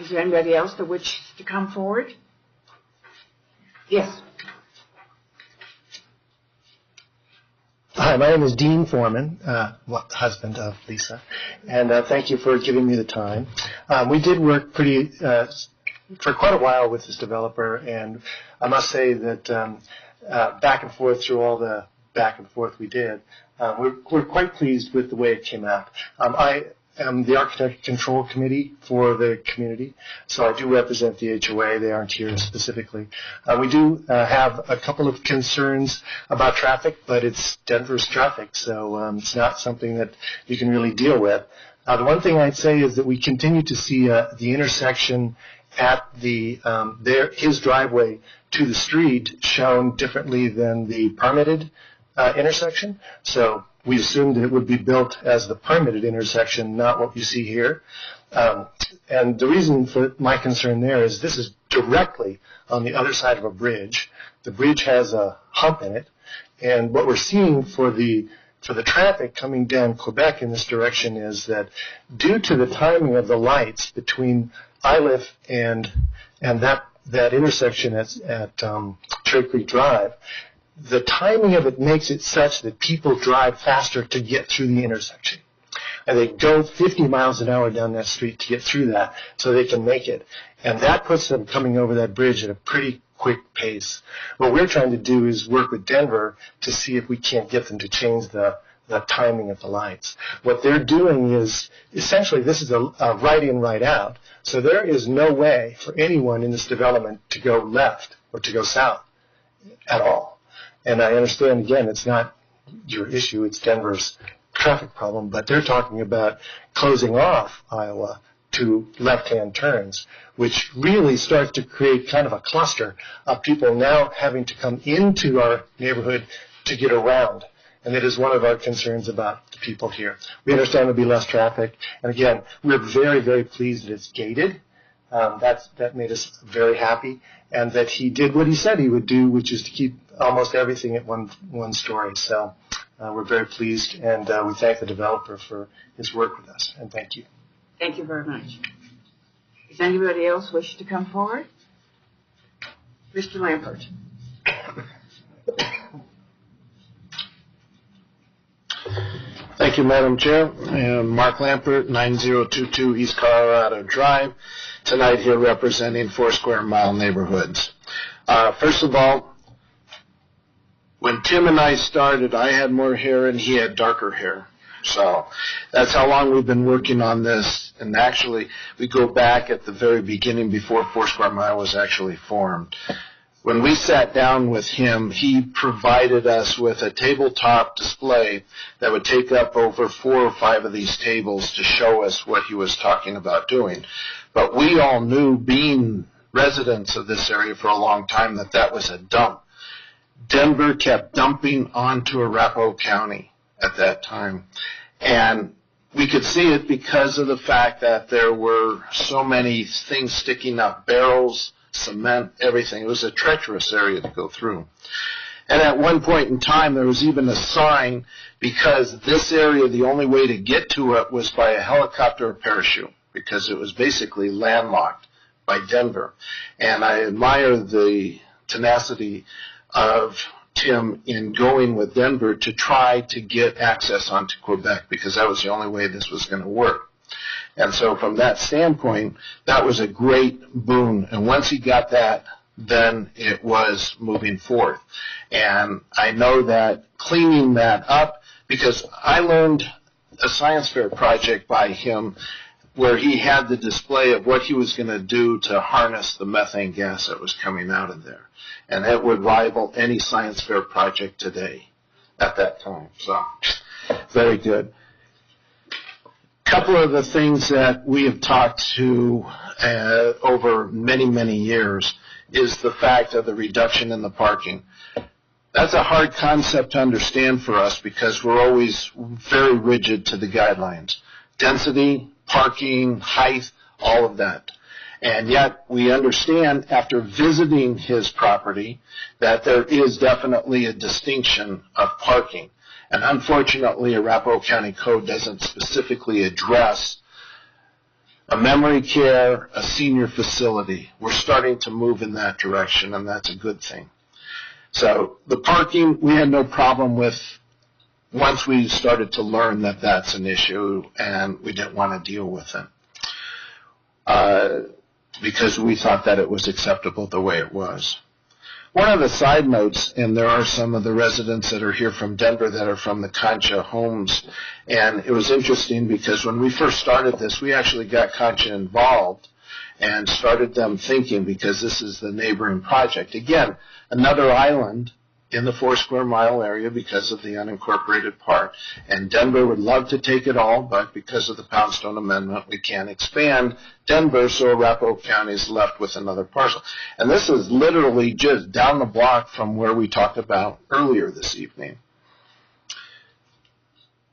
[SPEAKER 2] Is there anybody else that wishes to come forward? Yes.
[SPEAKER 15] Hi, my name is Dean Foreman, husband of Lisa, and thank you for giving me the time. We did work for quite a while with this developer, and I must say that back and forth through all the back and forth we did, we're quite pleased with the way it came out. I am the Architect Control Committee for the community, so I do represent the HOA. They aren't here specifically. We do have a couple of concerns about traffic, but it's Denver's traffic, so it's not something that you can really deal with. The one thing I'd say is that we continue to see the intersection at his driveway to the street shown differently than the permitted intersection. So we assumed that it would be built as the permitted intersection, not what you see here. And the reason for my concern there is this is directly on the other side of a bridge. The bridge has a hump in it, and what we're seeing for the traffic coming down Quebec in this direction is that due to the timing of the lights between Iliff and that intersection at Cherry Creek Drive, the timing of it makes it such that people drive faster to get through the intersection. And they go 50 miles an hour down that street to get through that so they can make it. And that puts them coming over that bridge at a pretty quick pace. What we're trying to do is work with Denver to see if we can't get them to change the timing of the lights. What they're doing is, essentially, this is a right in, right out. So there is no way for anyone in this development to go left or to go south at all. And I understand, again, it's not your issue, it's Denver's traffic problem, but they're talking about closing off Iowa to left-hand turns, which really starts to create kind of a cluster of people now having to come into our neighborhood to get around. And it is one of our concerns about the people here. We understand there'll be less traffic. And again, we're very, very pleased that it's gated. That made us very happy. And that he did what he said he would do, which is to keep almost everything at one story. So we're very pleased, and we thank the developer for his work with us. And thank you.
[SPEAKER 2] Thank you very much. Does anybody else wish to come forward? Mr. Lampert.
[SPEAKER 18] Thank you, Madam Chair. I am Mark Lampert, 9022 East Colorado Drive, tonight here representing 4 Square Mile Neighborhoods. First of all, when Tim and I started, I had more hair and he had darker hair. So that's how long we've been working on this. And actually, we go back at the very beginning before 4 Square Mile was actually formed. When we sat down with him, he provided us with a tabletop display that would take up over 4 or 5 of these tables to show us what he was talking about doing. But we all knew, being residents of this area for a long time, that that was a dump. Denver kept dumping onto Arapahoe County at that time. And we could see it because of the fact that there were so many things sticking up, barrels, cement, everything. It was a treacherous area to go through. And at one point in time, there was even a sign, because this area, the only way to get to it was by a helicopter or parachute, because it was basically landlocked by Denver. And I admire the tenacity of Tim in going with Denver to try to get access onto Quebec, because that was the only way this was going to work. And so from that standpoint, that was a great boon. And once he got that, then it was moving forth. And I know that cleaning that up, because I learned a science fair project by him where he had the display of what he was going to do to harness the methane gas that was coming out of there. And it would rival any science fair project today at that time. So, very good. Couple of the things that we have talked to over many, many years is the fact of the reduction in the parking. That's a hard concept to understand for us because we're always very rigid to the guidelines. Density, parking, height, all of that. And yet we understand after visiting his property that there is definitely a distinction of parking. And unfortunately, Arapahoe County Code doesn't specifically address a memory care, a senior facility. We're starting to move in that direction, and that's a good thing. So the parking, we had no problem with once we started to learn that that's an issue, and we didn't want to deal with it because we thought that it was acceptable the way it was. One of the side notes, and there are some of the residents that are here from Denver that are from the Concha homes, and it was interesting because when we first started this, we actually got Concha involved and started them thinking, because this is the neighboring project. Again, another island in the 4 square mile area because of the unincorporated part. And Denver would love to take it all, but because of the Poundstone Amendment, we can't expand Denver, so Arapahoe County is left with another parcel. And this is literally just down the block from where we talked about earlier this evening.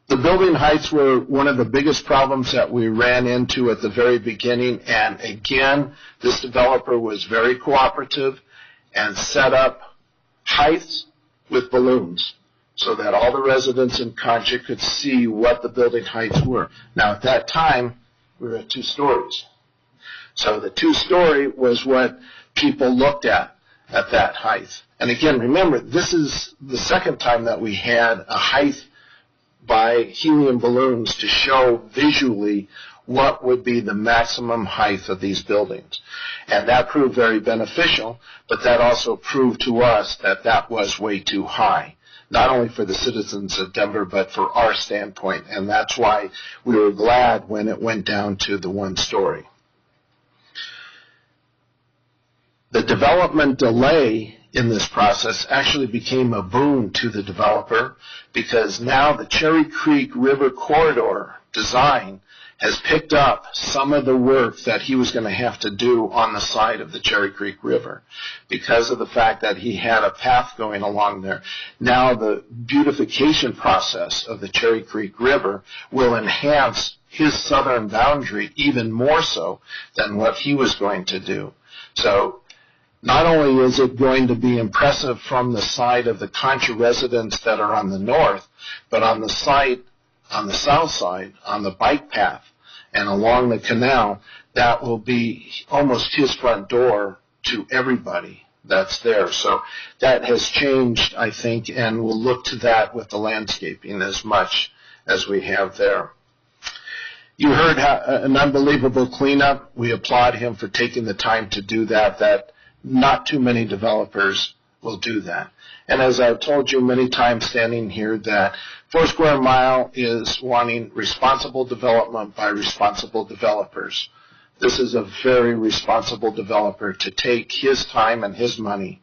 [SPEAKER 18] The building heights were one of the biggest problems that we ran into at the very beginning, and again, this developer was very cooperative and set up heights with balloons so that all the residents in Concha could see what the building heights were. Now, at that time, we were at 2 stories. So the 2-story was what people looked at that height. And again, remember, this is the second time that we had a height by helium balloons to show visually what would be the maximum height of these buildings. And that proved very beneficial, but that also proved to us that that was way too high, not only for the citizens of Denver, but for our standpoint. And that's why we were glad when it went down to the 1 story. The development delay in this process actually became a boon to the developer, because now the Cherry Creek River corridor design has picked up some of the work that he was going to have to do on the side of the Cherry Creek River because of the fact that he had a path going along there. Now the beautification process of the Cherry Creek River will enhance his southern boundary even more so than what he was going to do. So not only is it going to be impressive from the side of the Concha residents that are on the north, but on the side, on the south side, on the bike path, and along the canal, that will be almost his front door to everybody that's there. So that has changed, I think, and we'll look to that with the landscaping as much as we have there. You heard an unbelievable cleanup. We applaud him for taking the time to do that. That not too many developers will do that. And as I've told you many times standing here, that 4 square mile is wanting responsible development by responsible developers. This is a very responsible developer to take his time and his money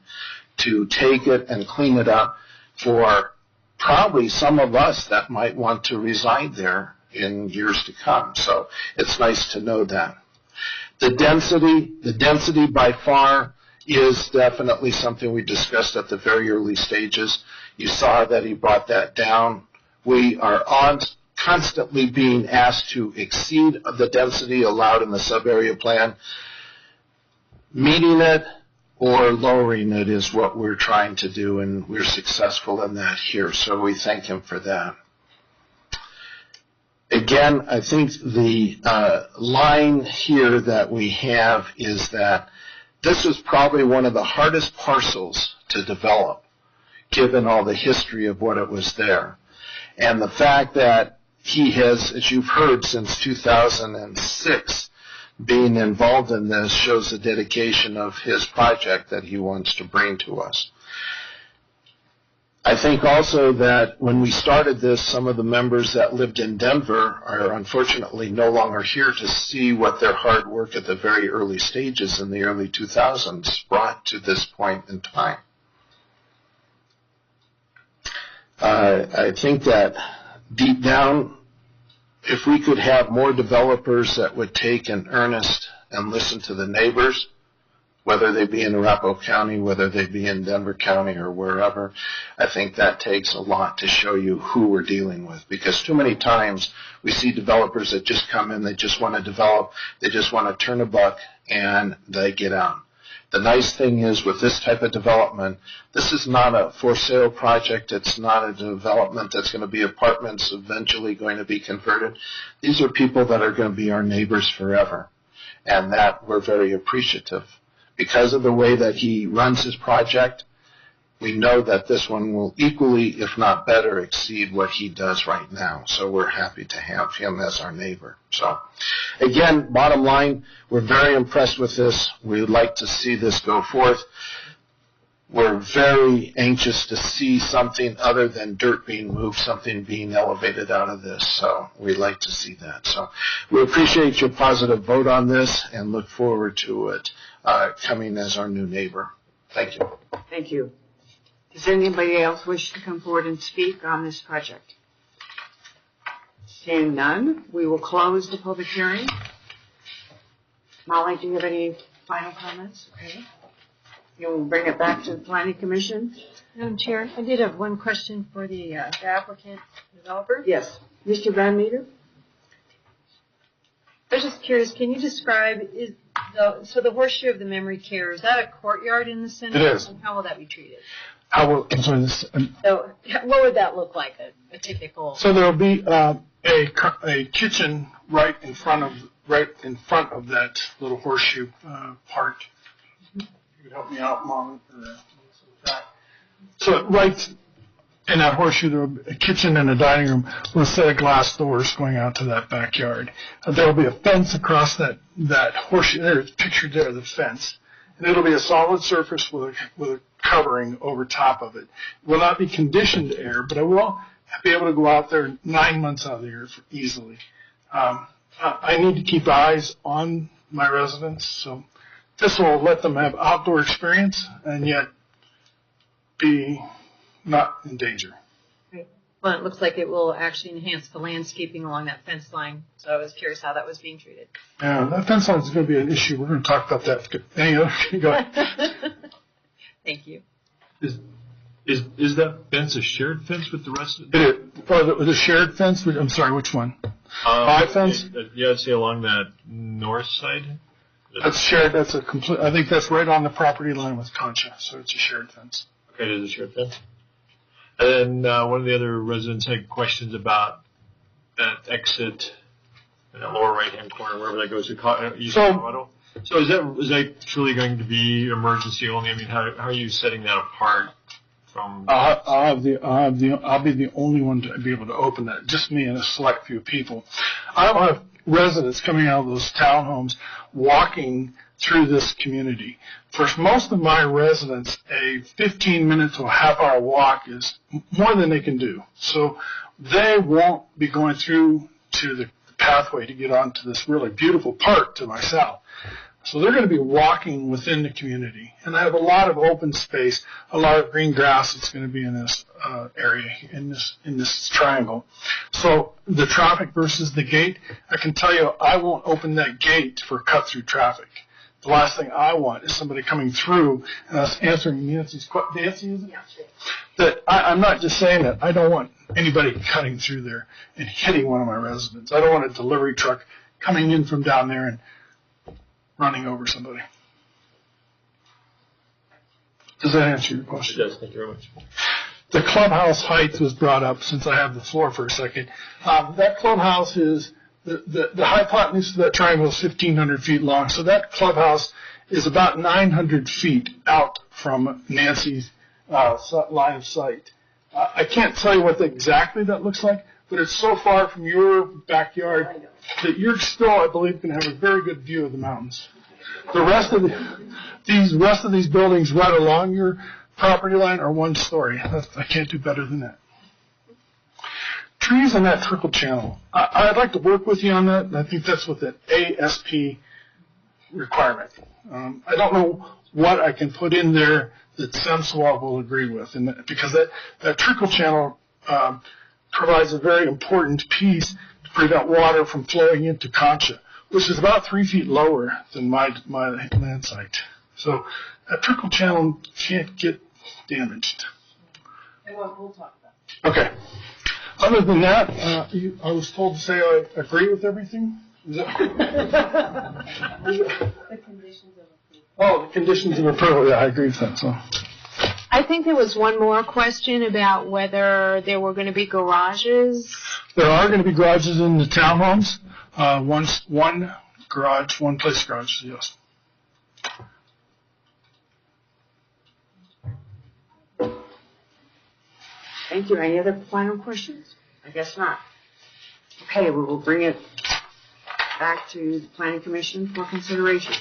[SPEAKER 18] to take it and clean it up for probably some of us that might want to reside there in years to come. So it's nice to know that. The density by far is definitely something we discussed at the very early stages. You saw that he brought that down. We are constantly being asked to exceed the density allowed in the sub-area plan. Meeting it or lowering it is what we're trying to do, and we're successful in that here, so we thank him for that. Again, I think the line here that we have is that this is probably one of the hardest parcels to develop, given all the history of what it was there. And the fact that he has, as you've heard, since 2006, being involved in this shows the dedication of his project that he wants to bring to us. I think also that when we started this, some of the members that lived in Denver are unfortunately no longer here to see what their hard work at the very early stages in the early 2000s brought to this point in time. I think that deep down, if we could have more developers that would take an earnest and listen to the neighbors, whether they be in Arapahoe County, whether they be in Denver County or wherever, I think that takes a lot to show you who we're dealing with. Because too many times we see developers that just come in, they just want to develop, they just want to turn a buck and they get out. The nice thing is with this type of development, this is not a for sale project. It's not a development that's going to be apartments eventually going to be converted. These are people that are going to be our neighbors forever, and that we're very appreciative. Because of the way that he runs his project, we know that this one will equally, if not better, exceed what he does right now. So we're happy to have him as our neighbor. So again, bottom line, we're very impressed with this. We would like to see this go forth. We're very anxious to see something other than dirt being moved, something being elevated out of this. So we'd like to see that. So we appreciate your positive vote on this and look forward to it coming as our new neighbor. Thank you.
[SPEAKER 2] Thank you. Does anybody else wish to come forward and speak on this project? Seeing none, we will close the public hearing. Molly, do you have any final comments? Okay. You'll bring it back to the Planning Commission?
[SPEAKER 1] Madam Chair, I did have one question for the applicant developer.
[SPEAKER 2] Yes. Mr. Van Meter?
[SPEAKER 1] I was just curious, can you describe, so the horseshoe of the memory care, is that a courtyard in the center?
[SPEAKER 7] It is.
[SPEAKER 1] And how will that be treated?
[SPEAKER 7] So
[SPEAKER 1] what would that look like, a typical?
[SPEAKER 7] So there'll be a kitchen right in front of that little horseshoe part. You could help me out, Mom. So right in that horseshoe, there will be a kitchen and a dining room with a set of glass doors going out to that backyard. There will be a fence across that horseshoe. There, it's pictured there, the fence. And it'll be a solid surface with a covering over top of it. It will not be conditioned air, but I will be able to go out there 9 months out of the year easily. I need to keep eyes on my residents, so this will let them have outdoor experience and yet be not in danger.
[SPEAKER 1] Right. Well, it looks like it will actually enhance the landscaping along that fence line, so I was curious how that was being treated.
[SPEAKER 7] Yeah, that fence line is going to be an issue. We're going to talk about that. Anyway, go ahead.
[SPEAKER 1] Thank you.
[SPEAKER 4] Is that fence a shared fence with the rest of
[SPEAKER 7] it? It is. The shared fence? I'm sorry, which one? My fence?
[SPEAKER 4] Yeah, I'd say along that north side.
[SPEAKER 7] That's shared. That's a complete. I think that's right on the property line with Concha, so it's a shared fence.
[SPEAKER 4] Okay, it is a shared fence. And then one of the other residents had questions about that exit in the lower right-hand corner, wherever that goes to Colorado. So is that truly going to be emergency only? I mean, how are you setting that apart from?
[SPEAKER 7] I'll be the only one to be able to open that. Just me and a select few people. I don't have residents coming out of those townhomes walking through this community. For most of my residents, a 15-minute to a half-hour walk is more than they can do. So they won't be going through to the pathway to get onto this really beautiful park to my south. So they're going to be walking within the community. And I have a lot of open space, a lot of green grass that's going to be in this area, in this triangle. So the traffic versus the gate, I can tell you I won't open that gate for cut-through traffic. The last thing I want is somebody coming through and us answering Nancy's question. Nancy, is it? That I'm not just saying that. I don't want anybody cutting through there and hitting one of my residents. I don't want a delivery truck coming in from down there and running over somebody. Does that answer your question?
[SPEAKER 4] It does. Thank you very much.
[SPEAKER 7] The clubhouse height was brought up since I have the floor for a second. That clubhouse is, the hypotenuse of that triangle is 1,500 feet long. So that clubhouse is about 900 feet out from Nancy's line of sight. I can't tell you what exactly that looks like, but it's so far from your backyard that you're still, I believe, going to have a very good view of the mountains. The rest of these buildings right along your property line are one story. I can't do better than that. Trees on that trickle channel. I'd like to work with you on that, and I think that's what the ASP requirement. I don't know what I can put in there that SEMSWA will agree with, and because that trickle channel provides a very important piece to prevent water from flowing into Concha, which is about 3 feet lower than my land site. So that trickle channel can't get damaged.
[SPEAKER 1] And we'll talk about it.
[SPEAKER 7] Okay. Other than that, I was told to say I agree with everything. Oh, the conditions of approval, yeah, I agree with that, so.
[SPEAKER 5] I think there was one more question about whether there were going to be garages.
[SPEAKER 7] There are going to be garages in the townhomes. One garage, one place garage, yes.
[SPEAKER 2] Thank you. Any other final questions? I guess not. Okay, we will bring it back to the Planning Commission for consideration.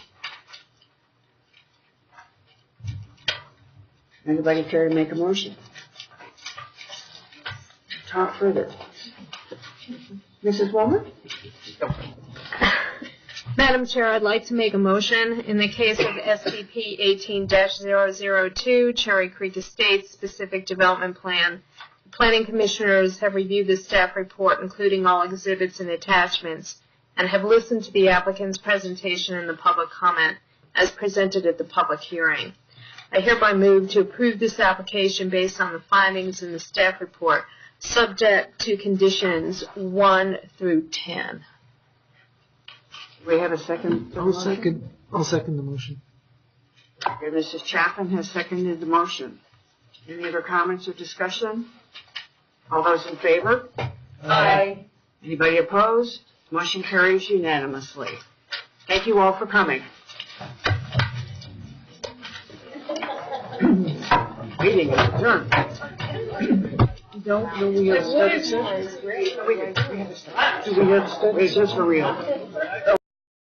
[SPEAKER 2] Anybody care to make a motion? Talk further. Mrs. Woolman?
[SPEAKER 5] Madam Chair, I'd like to make a motion in the case of SCP 18-002, Cherry Creek Estates Specific Development Plan. The Planning Commissioners have reviewed the staff report, including all exhibits and attachments, and have listened to the applicant's presentation and the public comment as presented at the public hearing. I hereby move to approve this application based on the findings in the staff report, subject to conditions 1 through 10.
[SPEAKER 2] Do we have a second?
[SPEAKER 21] I'll second the motion.
[SPEAKER 2] Okay, Mrs. Chapman has seconded the motion. Any other comments or discussion? All those in favor?
[SPEAKER 5] Aye.
[SPEAKER 2] Anybody opposed? Motion carries unanimously. Thank you all for coming. Meeting is adjourned.
[SPEAKER 21] Don't know we have to start at 6?
[SPEAKER 2] Do we have to start? Wait, just for real.